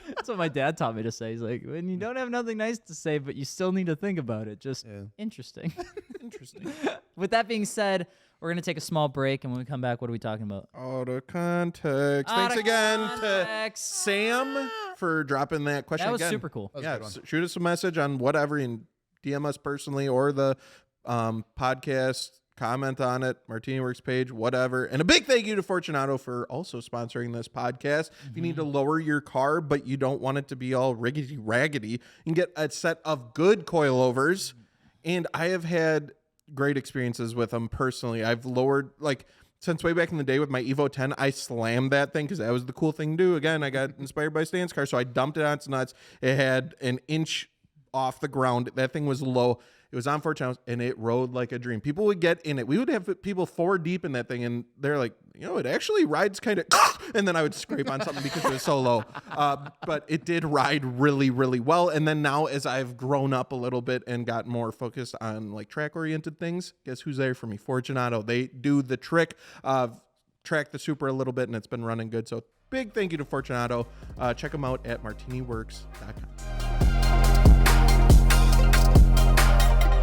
That's what my dad taught me to say. He's like, when you don't have nothing nice to say, but you still need to think about it, just interesting. Interesting. With that being said, we're going to take a small break, and when we come back, what are we talking about? Out of context. Thanks again to Sam for dropping that question. That was again. super cool. Yeah, shoot us a message on whatever and DM us personally or the podcast. Comment on it, MartiniWorks page, whatever. And a big thank you to Fortunato for also sponsoring this podcast. If you need to lower your car, but you don't want it to be all riggedy-raggedy, you can get a set of good coilovers. And I have had great experiences with them personally. I've lowered, like, since way back in the day with my Evo 10, I slammed that thing because that was the cool thing to do. Again, I got inspired by Stan's car, so I dumped it on its nuts. It had an inch off the ground. That thing was low. It was on Fortunatos, and it rode like a dream. People would get in it. We would have people 4 deep in that thing, and they're like, it actually rides kind of, and then I would scrape on something because it was so low. But it did ride really, really well. And then now, as I've grown up a little bit and got more focused on like track-oriented things, guess who's there for me? Fortunato. They do the trick of track the Supra a little bit, and it's been running good. So big thank you to Fortunato. Check them out at MartiniWorks.com.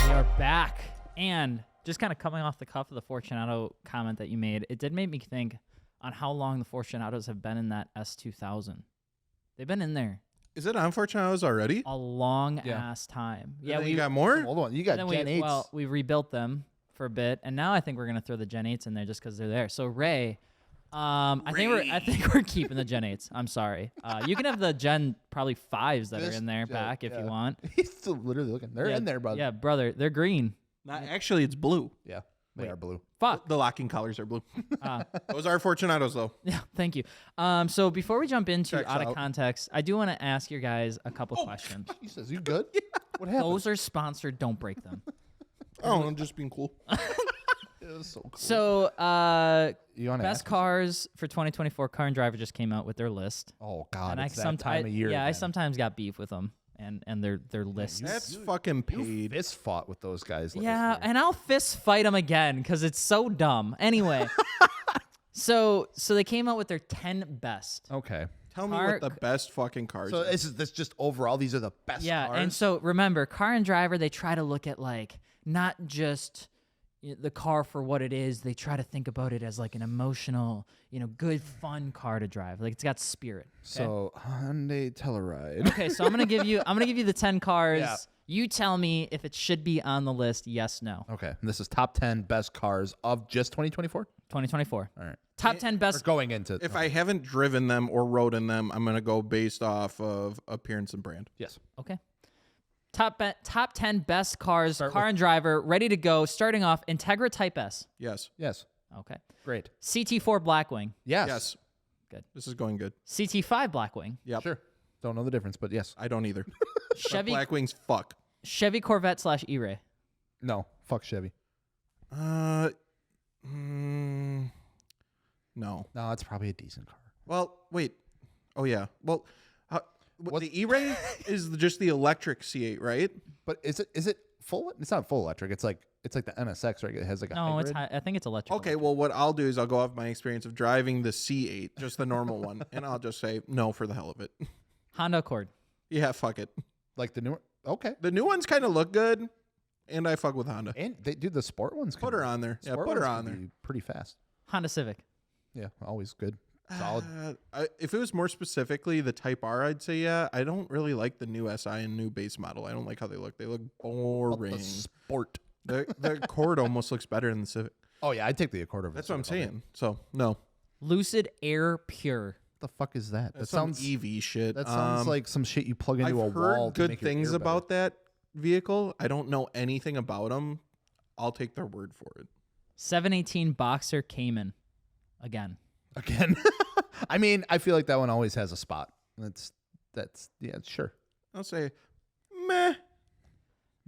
We are back, and just kind of coming off the cuff of the Fortunato comment that you made, it did make me think on how long the Fortunatos have been in that S2000. They've been in there. Is it on Fortunatos already? A long ass time. Yeah, we got more. Hold on, you got Gen 8s. Well, we rebuilt them for a bit, and now I think we're gonna throw the Gen 8s in there just because they're there. So Ray, I think we're keeping the Gen 8s. I'm sorry. You can have the Gen probably 5s that are in there back if you want. He's still literally looking. They're in there, brother. Yeah, brother. They're green. Actually, it's blue. Yeah, they are blue. Fuck. The locking collars are blue. Those are Fortunatos, though. Yeah, thank you. So before we jump into Checks out of out. context, I do want to ask you guys a couple questions. He says, "You good? What happened?" Those are sponsored. Don't break them. Oh, I'm just being cool. It was so cool. So, You wanna best ask me cars for 2024. Car and Driver just came out with their list. Oh God, And it's that time of year. Yeah, I man. sometimes got beef with them and their lists. That's fucking You paid. fist fought with those guys. last Yeah, year. and I'll fist fight them again because it's so dumb. Anyway, so they came out with their 10 best. Okay. Tell me what the best fucking cars So are. this just overall. These are the best. Yeah, cars? and so remember, Car and Driver, they try to look at like not just the car for what it is. They try to think about it as like an emotional, good, fun car to drive. Like it's got spirit. Okay? So Hyundai Telluride. Okay, so I'm gonna give you the 10 cars. Yeah. You tell me if it should be on the list. Yes, no. Okay, and this is top 10 best cars of just 2024. 2024. All right. Top 10 We're best. going into. If I haven't driven them or rode in them, I'm gonna go based off of appearance and brand. Yes. Okay. Top 10 best cars, Start Car with- and Driver, ready to go. Starting off, Integra Type S. Yes. Yes. Okay. Great. CT4 Blackwing. Yes. Yes. Good. This is going good. CT5 Blackwing. Yep. Sure. Don't know the difference, but yes. I don't either. Chevy Black Wings, fuck. Chevy Corvette / E-Ray. No. Fuck Chevy. No. No, it's probably a decent car. Well, wait. Oh yeah. Well, the E-Ray is just the electric C8, right? But is it full? It's not full electric. It's like the NSX, right? It has like a No, hybrid. I think it's electric. Okay. Well, what I'll do is I'll go off my experience of driving the C8, just the normal one, and I'll just say no for the hell of it. Honda Accord. Yeah, fuck it. Like the newer. Okay. The new ones kind of look good, and I fuck with Honda. And they do the sport ones. Put her on there. Yeah, Sport put her ones on can there. be pretty fast. Honda Civic. Yeah, always good. Solid. If it was more specifically the Type R, I'd say yeah. I don't really like the new SI and new base model. I don't like how they look. They look boring. The sport. The Accord almost looks better than the Civic. Oh yeah, I'd take the Accord over. That's the what I'm Civic all day. saying. So no, Lucid Air Pure. What the fuck is that? That that's some sounds EV shit. That sounds like some shit you plug into I've a wall. heard to good make your things air better. about that vehicle. I don't know anything about them. I'll take their word for it. 718 Boxer Cayman. Again. I mean, I feel like that one always has a spot. That's yeah, sure. I'll say meh.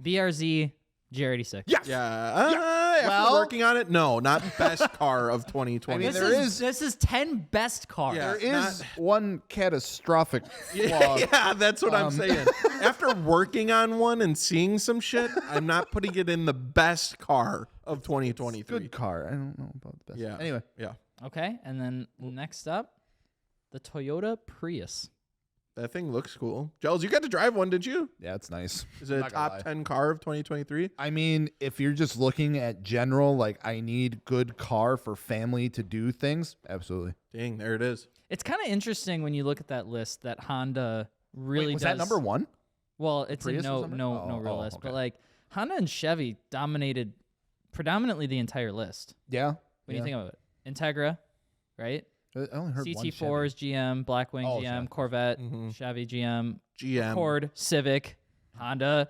BRZ GR86. Yes. Yeah. After Well- working on it, no, not best car of 2020. I mean, This is 10 best cars. Yeah. There is Not- one catastrophic Yeah, flaw. yeah, that's what I'm saying. After working on one and seeing some shit, I'm not putting it in the best car of 2023. Good car. I don't know about the best. Yeah. Anyway, Yeah. Okay, and then next up, the Toyota Prius. That thing looks cool. Gels, you got to drive one, did you? yeah, it's nice. Is it a Not gonna top lie. 10 car of 2023? I mean, if you're just looking at general, like I need good car for family to do things, absolutely. Dang, there it is. It's kind of interesting when you look at that list that Honda really Wait, was does. that number one? Well, it's a Prius no was number- no Oh, real oh, list, but okay. like Honda and Chevy dominated predominantly the entire list. Yeah. When you think about it, Integra, right? I only heard one CT4s, GM, Blackwing, Oh, GM, Chevy. Corvette, Mhm. Chevy, GM, GM. Accord, Civic, Honda,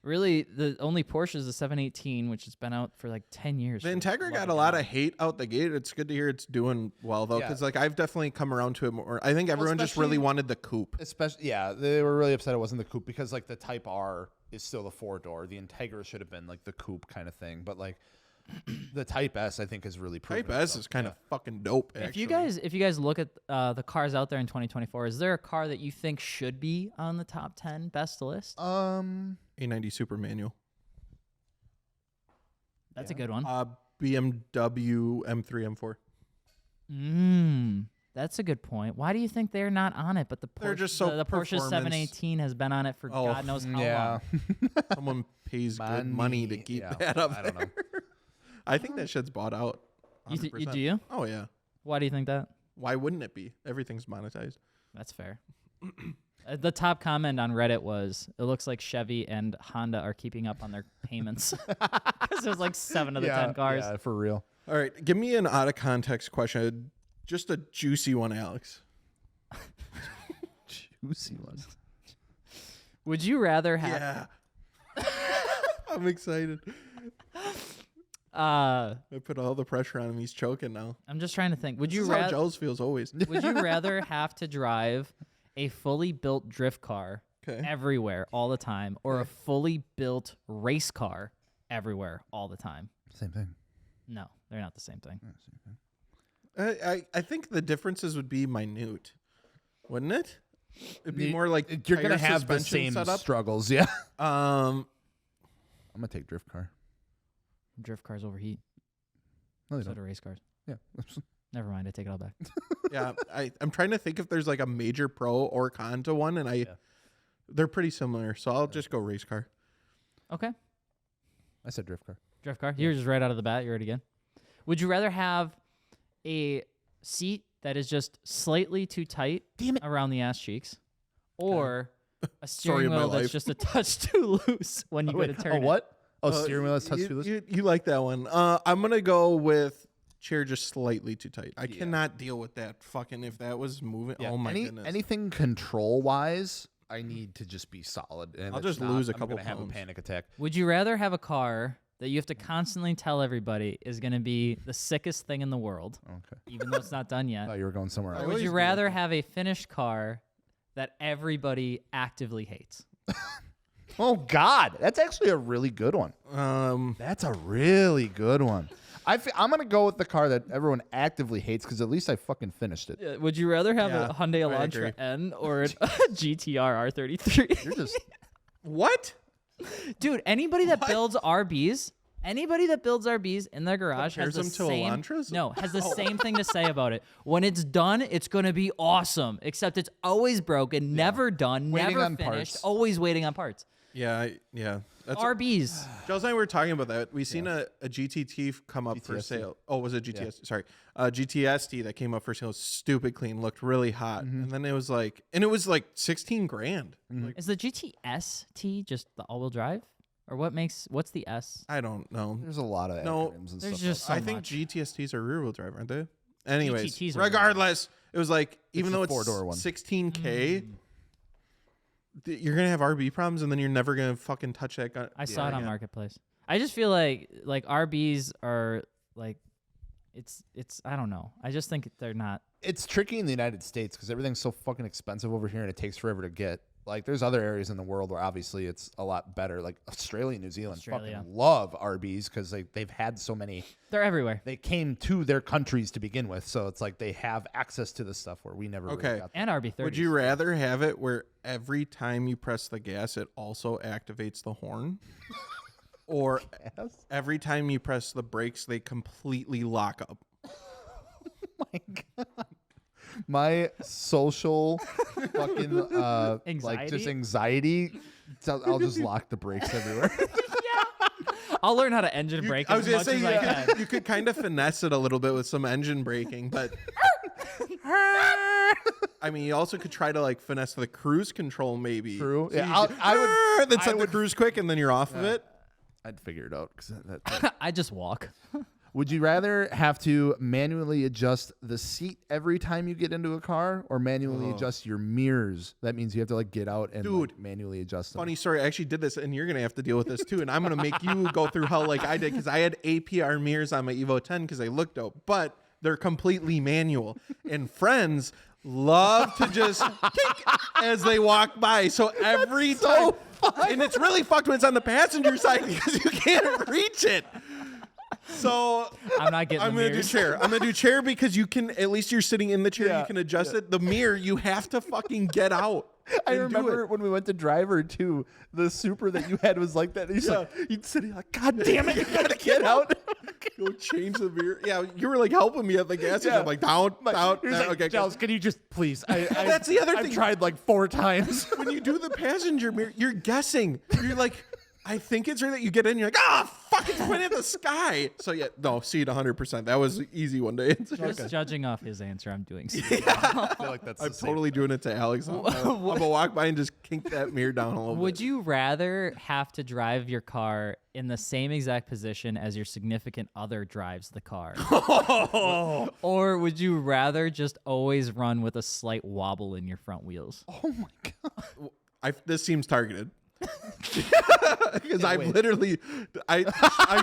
Really, the only Porsche is the 718, which has been out for like 10 years. The Integra got a lot of hate out the gate. It's good to hear it's doing well, though, because like I've definitely come around to it more. I think everyone just really wanted the coupe. Especially, they were really upset it wasn't the coupe because like the Type R is still the 4-door. The Integra should have been like the coupe kind of thing, but like the Type S, I think, is really proven Type S is kind of fucking dope. Actually. If you guys look at the cars out there in 2024, is there a car that you think should be on the top 10 best list? A90 Super manual. That's a good one. BMW M3 M4. That's a good point. Why do you think they're not on it? But the Porsche, they're just so the Porsche 718 has been on it for God knows how long. Someone pays good money to keep that up. I don't know. I think that shit's bought out. Do you? Oh yeah. Why do you think that? Why wouldn't it be? Everything's monetized. That's fair. The top comment on Reddit was, it looks like Chevy and Honda are keeping up on their payments. Because there's like 7 of the 10 cars. Yeah, for real. All right, give me an out of context question. Just a juicy one, Alex. Juicy one. Would you rather have... Yeah. I'm excited. I put all the pressure on him. He's choking now. I'm just trying to think. Would this you is how Joe's feels always. Would you rather have to drive a fully built drift car everywhere all the time, or a fully built race car everywhere all the time? Same thing. No, they're not the same thing. I think the differences would be minute, wouldn't it? It'd be more like you're gonna have the same setup. struggles. Yeah. I'm gonna take drift car. Drift cars overheat. No, they So don't. do race cars. Yeah. Never mind. I take it all back. Yeah, I'm trying to think if there's like a major pro or con to one, and they're pretty similar. So I'll just go race car. Okay. I said drift car. Drift car. You're just right out of the bat. You're already good. Would you rather have a seat that is just slightly too tight around the ass cheeks, or a steering wheel that's just a touch too loose when you go to turn it? What? Steering wheel that's touch too loose? You like that one. I'm going to go with chair just slightly too tight. I cannot deal with that fucking, if that was moving. Yeah. Oh, my goodness. Anything control-wise, I need to just be solid. And I'll just lose a couple pounds. I'm going to have a panic attack. Would you rather have a car that you have to constantly tell everybody is going to be the sickest thing in the world, even though it's not done yet? I thought you were going somewhere else. Or would you rather have a finished car that everybody actively hates? Oh, God. That's actually a really good one. That's a really good one. I'm going to go with the car that everyone actively hates because at least I fucking finished it. Yeah, would you rather have a Hyundai Elantra N or a GTR R33? You're just... What? Dude, anybody that builds RBs in their garage has the same Elantras? No, has the same thing to say about it. When it's done, it's going to be awesome, except it's always broken, never done, waiting never on finished, parts. always waiting on parts. Yeah. That's RBs. Joe and I were talking about that. We seen a GTT come up for sale. Oh, was it GTS? Yeah. Sorry. GTST that came up for sale. Stupid clean. Looked really hot. And then it was like $16,000. Like, is the GTST just the all-wheel drive? Or what's the S? I don't know. There's a lot of acronyms and there's stuff. just Like so I think much. GTSTs are rear-wheel drive, aren't they? Anyways, GTTs are regardless, it was like, even the though it's 4-door one. $16K, you're going to have RB problems, and then you're never going to fucking touch that gun. I saw it on Marketplace. I just feel like RBs are like, it's I don't know. I just think they're not. It's tricky in the United States because everything's so fucking expensive over here and it takes forever to get. Like, there's other areas in the world where obviously it's a lot better. Like Australia, New Zealand fucking love RBs because they've had so many. They're everywhere. They came to their countries to begin with, so it's like they have access to this stuff where we never really got and RB30s. Would you rather have it where every time you press the gas, it also activates the horn? Or every time you press the brakes, they completely lock up? Oh my God. My social fucking anxiety? like just anxiety. So I'll just lock the brakes everywhere. I'll learn how to engine brake as much as I can. You could kind of finesse it a little bit with some engine braking, but I mean, you also could try to like finesse the cruise control, maybe. True. So Yeah, I would. Then set the cruise quick, and then you're off of it. I'd figure it out because I just walk. Would you rather have to manually adjust the seat every time you get into a car, or manually adjust your mirrors? That means you have to like get out and like, manually adjust them. Funny story. I actually did this, and you're gonna have to deal with this too. And I'm gonna make you go through hell like I did, because I had APR mirrors on my Evo 10 because they looked dope, but they're completely manual. And friends love to just kick as they walk by. So every time, and it's really fucked when it's on the passenger side because you can't reach it. So I'm not getting. I'm gonna do chair. I'm gonna do chair because you can. At least you're sitting in the chair. You can adjust it. The mirror, you have to fucking get out. I remember when we went to Driver too. The Supra that you had was like that. He's like, you'd sit like, God damn it, you gotta get out. Go change the mirror. Yeah, you were like helping me at the gas station. I'm like, down. Like, okay, Giles, can you just please? That's the other thing. I've tried like 4 times. When you do the passenger mirror, you're guessing. You're like, I think it's right that you get in. You're like, fuck, it's pointing at the sky. So yeah, no, seat 100%. That was easy one day. Just judging off his answer, I'm doing. I feel like that's. I'm totally doing it to Alex. I'm gonna walk by and just kink that mirror down a little bit. Would you rather have to drive your car in the same exact position as your significant other drives the car? Or would you rather just always run with a slight wobble in your front wheels? Oh my God. This seems targeted. Because I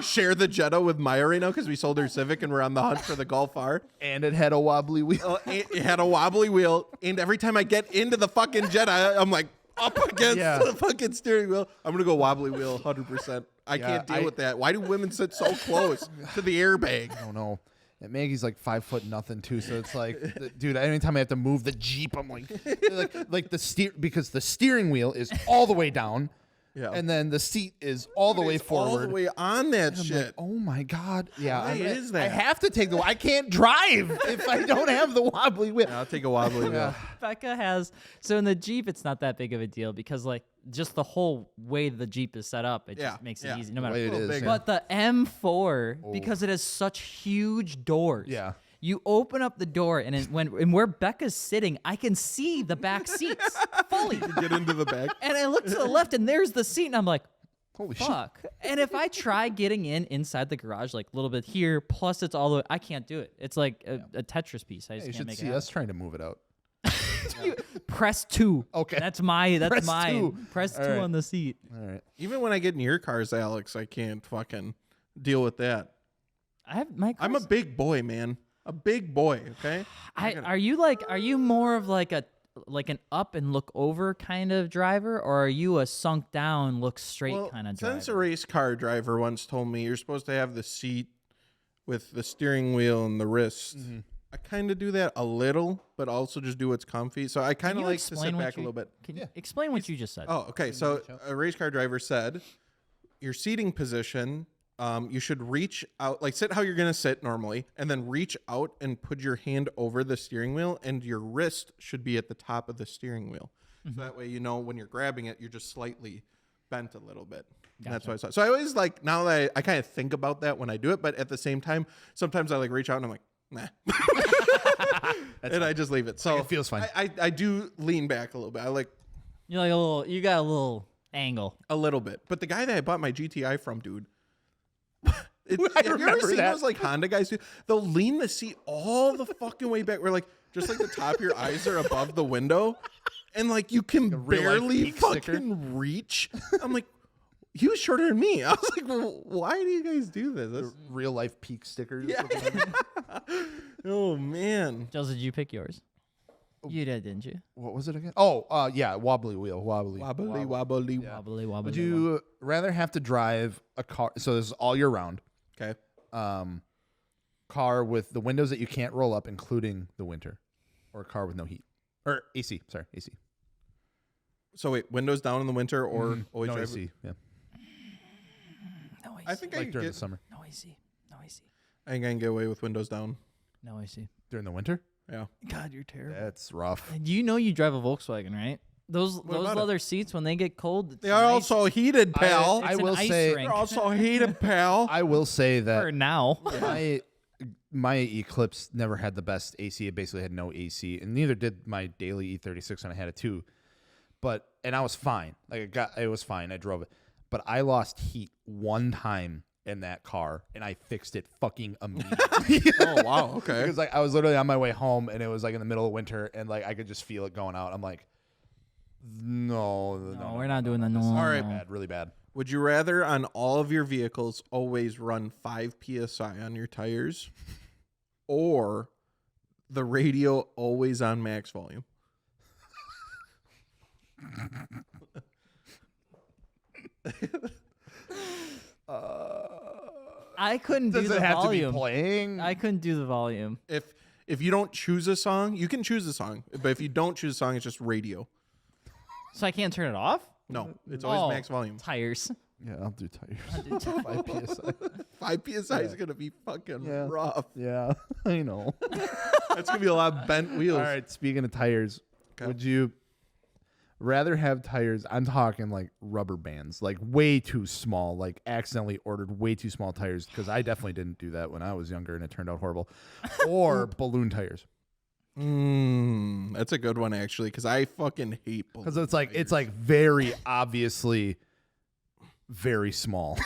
share the Jetta with Maya right now because we sold her Civic and we're on the hunt for the Golf R. And it had a wobbly wheel. It had a wobbly wheel, and every time I get into the fucking Jetta, I'm like up against the fucking steering wheel. I'm gonna go wobbly wheel 100%. I can't deal with that. Why do women sit so close to the airbag? I don't know. And Maggie's like 5 nothing too, so it's like, dude. Anytime I have to move the Jeep, I'm like the because the steering wheel is all the way down, and then the seat is all the way forward, all the way on that shit. Like, oh my God, yeah. Why is that? I have to take I can't drive if I don't have the wobbly wheel. Yeah, I'll take a wobbly wheel. Becca has, so in the Jeep, it's not that big of a deal because like just the whole way the Jeep is set up, it just makes it easy no matter what. But the M4, because it has such huge doors. Yeah. You open up the door, and where Becca's sitting, I can see the back seats fully. Get into the back. And I look to the left, and there's the seat, and I'm like, holy fuck. And if I try getting inside the garage, like a little bit here, plus it's all the way, I can't do it. It's like a Tetris piece. I just can't make it. You should see us trying to move it out. Press 2. Okay. That's mine. Press 2 right. on the seat. All right. Even when I get in your cars, Alex, I can't fucking deal with that. I'm a big boy, man. A big boy, okay? Are you more of like an up and look over kind of driver, or are you a sunk down, look straight kind of driver? Since a race car driver once told me you're supposed to have the seat with the steering wheel and the wrist. Mm-hmm. I kind of do that a little, but also just do what's comfy. So I kind of like to sit back a little bit. Can you explain what you just said? Oh, okay. So a race car driver said your seating position, you should reach out, like sit how you're going to sit normally, and then reach out and put your hand over the steering wheel, and your wrist should be at the top of the steering wheel. Mm-hmm. So that way, when you're grabbing it, you're just slightly bent a little bit. Gotcha. That's what I saw. So I always like, now that I kind of think about that when I do it, but at the same time, sometimes I like reach out and I'm like, nah. And fine. I just leave it. So it feels fine. I do lean back a little bit. You got a little angle. A little bit. But the guy that I bought my GTI from, dude, I have you ever seen that. those like Honda guys do? They'll lean the seat all the fucking way back. Where like just like the top of your eyes are above the window, and like you can barely fucking reach. I'm like, he was shorter than me. I was like, well, why do you guys do this? Real life peak stickers. Yeah. Oh man, Jules, did you pick yours? You did, didn't you? What was it again? Oh, yeah, wobbly wheel, wobbly. Would you rather have to drive a car? So this is all year round. Okay. Car with the windows that you can't roll up, including the winter, or a car with no heat or AC. Sorry, AC. So wait, windows down in the winter or always no drive AC? Yeah. No AC. I think like during the summer. No AC. No AC. I think I can get away with windows down. No AC. During the winter? Yeah. God, you're terrible. That's rough. And you drive a Volkswagen, right? Those leather seats, when they get cold, they are also heated, pal. I will say they're also heated, pal. I will say that for now. My Eclipse never had the best AC. It basically had no AC, and neither did my daily E36 when I had it too. And I was fine. It was fine. I drove it, but I lost heat one time in that car, and I fixed it fucking immediately. Oh wow, okay. Because like I was literally on my way home, and it was like in the middle of winter, and like I could just feel it going out. I'm like, no, we're not doing that. No, All right, bad, really bad. Would you rather on all of your vehicles always run 5 psi on your tires, or the radio always on max volume? I couldn't do Does the it have volume. to be playing? I couldn't do the volume. If you don't choose a song, you can choose a song, but if you don't choose a song, it's just radio. So I can't turn it off? No, it's always max volume. Tires. Yeah, I'll do tires. 5 psi. 5 psi is gonna be fucking rough. Yeah, I know. That's gonna be a lot of bent wheels. All right, speaking of tires, Okay. would you rather have tires? I'm talking like rubber bands, like way too small, like accidentally ordered way too small tires, because I definitely didn't do that when I was younger and it turned out horrible. Or balloon tires. That's a good one actually, because I fucking hate balloon Because it's like tires. very obviously very small.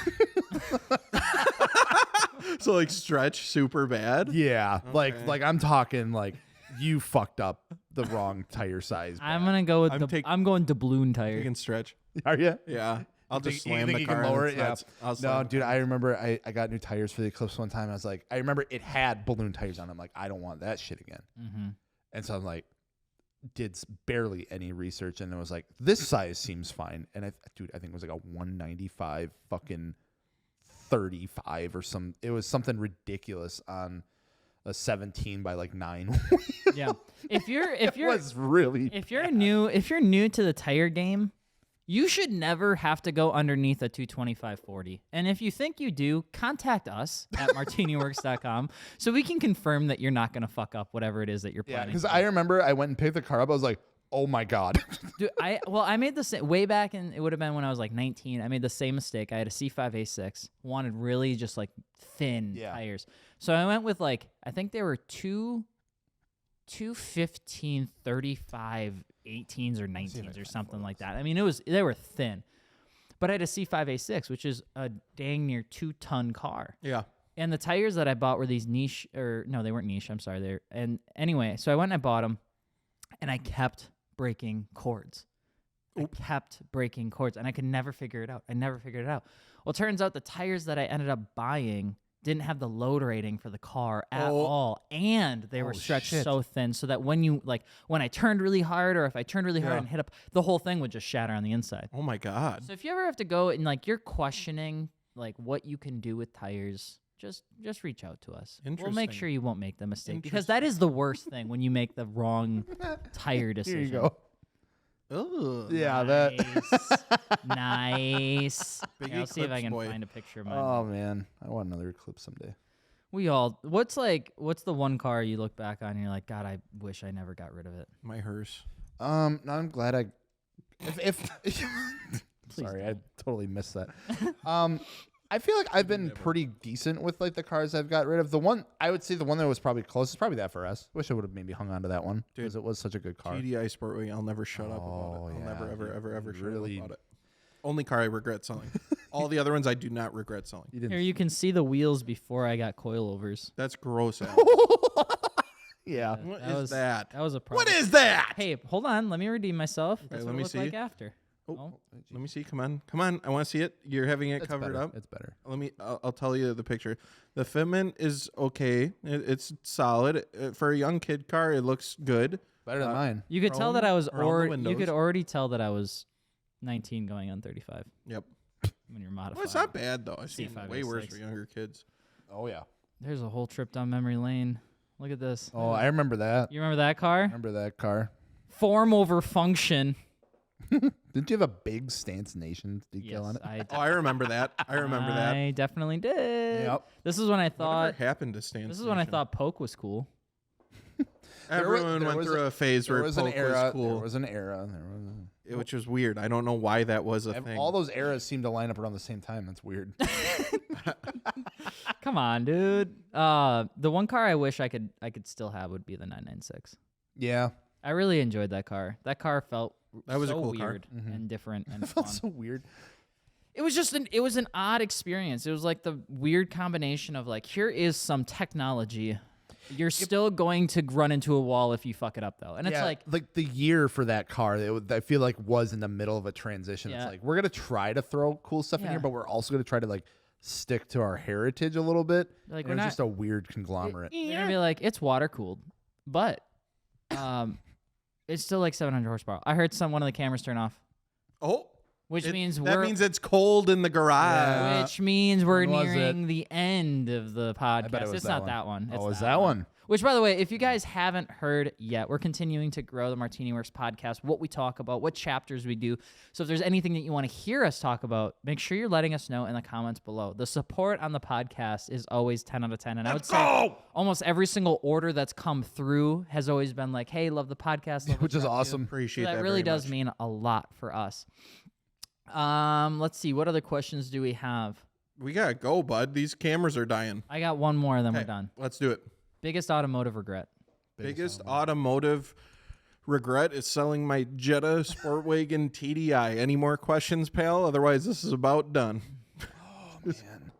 So like stretch super bad. Yeah, Okay. like I'm talking like you fucked up the wrong tire size. I'm gonna go with I'm going doubloon You tire. can stretch. Are you? Yeah, I'll think- just you slam think the you car. can and lower it's it? Yeah. nuts. I'll No, slam dude, the I car. remember I got new tires for the Eclipse one time. I remember it had balloon tires on. I'm like, I don't want that shit again. Mm-hmm. And so I'm like, did barely any research, and it was like, this size seems fine. And I think it was like a 195 fucking 35 or some. It was something ridiculous on a 17 by like 9. Yeah. If you're It was really if you're new to the tire game, you should never have to go underneath a 225/40. And if you think you do, contact us at MartiniWorks.com so we can confirm that you're not going to fuck up whatever it is that you're yeah. planning. Because to I do. remember I went and picked the car up. I was like, oh my god. Dude, I made the same way back, and it would have been when I was like 19. I made the same mistake. I had a C5 A6, wanted really just like thin tires. So I went with like, I think they were 215 35 18s or 19s or something like that. I mean, they were thin. But I had a C5 A6, which is a dang near 2-ton car. Yeah. And the tires that I bought were these niche, or no, they weren't niche. I'm sorry. And anyway, so I went and I bought them, and I kept breaking cords. I kept breaking cords, and I could never figure it out. Well, it turns out the tires that I ended up buying didn't have the load rating for the car at all, and they were stretched so thin so that when I turned really hard, or if I turned really hard and hit up, the whole thing would just shatter on the inside. Oh my god. So if you ever have to go and like you're questioning like what you can do with tires, just reach out to us. We'll make Interesting. sure you won't make the mistake, because that is the worst thing when you make the wrong tire decision. Here you go. Ugh. Yeah, that. Nice. Big Yeah, I'll see if I Eclipse can boy. find a picture of mine. Oh man, I want another Eclipse someday. What's the one car you look back on and you're like, God, I wish I never got rid of it. My hearse. No, I'm glad I. If sorry, I don't. totally missed that. I feel like I've been pretty decent with like the cars I've got rid of. The one I would say the one that was probably closest is probably that for us. Wish I would have maybe hung on to that one because it was such a good car. TDI Sportway. I'll never shut up about it. I'll yeah. never, ever shut Really- up about it. Only car I regret selling. All the other ones I do not regret selling. You didn't. Here you can see the wheels before I got coilovers. That's gross. Alex. Yeah. What That is was- that? That was a problem. What is that? Hey, hold on. Let me redeem myself. That's let what it me looked see. like after. Oh, let me see. Come on. I want to see it. You're having it It's covered better. up. It's better. I'll tell you the picture. The fitment is okay. It's solid for a young kid car. It looks good. Better than mine. You could tell that I was, around the or you windows. could already tell that I was 19 going on 35 Yep. when you're modified. Well, it's not bad though. I've seen C5, way worse A6. for younger kids. Oh yeah. There's a whole trip down memory lane. Look at this. Oh, I remember that. You remember that car? Remember that car? Form over function. Didn't you have a big Stance Nation decal Yes, on it? Oh, I remember that. I remember that. I definitely did. Yep. This is when I Whatever thought. happened to Stan? This is when I thought Poke was cool. Everyone there went was through a phase There where was an Polk era. was There cool, was an era. There was which was weird. I don't know why that was a thing. all those eras seem to line up around the same time. That's weird. Come on, dude. The one car I wish I could still have would be the 996. Yeah. I really enjoyed that car. That car felt That was a so cool car. weird and different and It felt fun. so weird. It was an odd experience. It was like the weird combination of like, here is some technology. You're still going to run into a wall if you fuck it up, though. And it's like the year for that car, I feel like was in the middle of a transition. Yeah. It's like, we're going to try to throw cool stuff in here, but we're also going to try to like stick to our heritage a little bit. Like, it's just a weird conglomerate. You're going to be like, it's water cooled, but it's still like 700 horsepower. I heard one of the cameras turn off. Oh. Which means it's cold in the garage. Yeah. Which means we're When was nearing the end of the podcast. I bet it was It's that not one. that one. Oh, It's is that one? Which, by the way, if you guys haven't heard yet, we're continuing to grow the MartiniWorks podcast, what we talk about, what chapters we do. So if there's anything that you want to hear us talk about, make sure you're letting us know in the comments below. The support on the podcast is always 10 out of 10. And I would say almost every single order that's come through has always been like, hey, love the podcast. Love Which is awesome. Appreciate that. That really very does much. mean a lot for us. Let's see. What other questions do we have? We gotta go, bud. These cameras are dying. I got one more, then we're Okay, done. Let's do it. Biggest automotive regret. Biggest automotive regret is selling my Jetta Sportwagen TDI. Any more questions, pal? Otherwise, this is about done. Oh, man.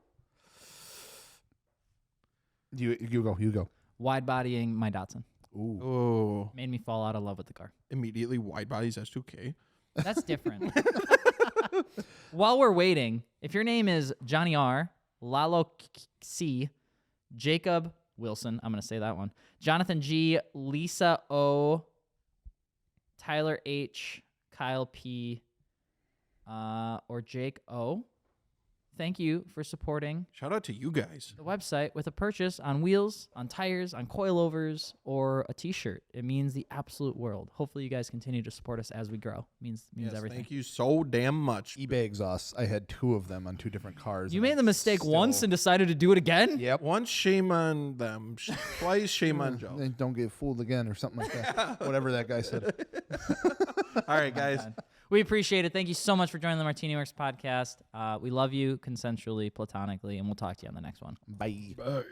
You go. Wide bodying my Datsun. Ooh. Oh, Made me fall out of love with the car. immediately wide bodies S2K. That's different. While we're waiting, if your name is Johnny R, Lalo C, Jacob Wilson, I'm going to say that one, Jonathan G, Lisa O, Tyler H, Kyle P, or Jake O, thank you for supporting Shout out to you guys. the website with a purchase on wheels, on tires, on coilovers, or a t-shirt. It means the absolute world. Hopefully you guys continue to support us as we grow. Means Yes, everything. thank you so damn much. eBay exhausts. I had 2 of them on 2 different cars. You and made I the mistake still- once and decided to do it again? Yep. Once, shame on them. Twice, shame on Joe. They don't get fooled again or something like that. Whatever that guy said. All right, guys. We appreciate it. Thank you so much for joining the MartiniWorks podcast. We love you consensually, platonically, and we'll talk to you on the next one. Bye. Bye.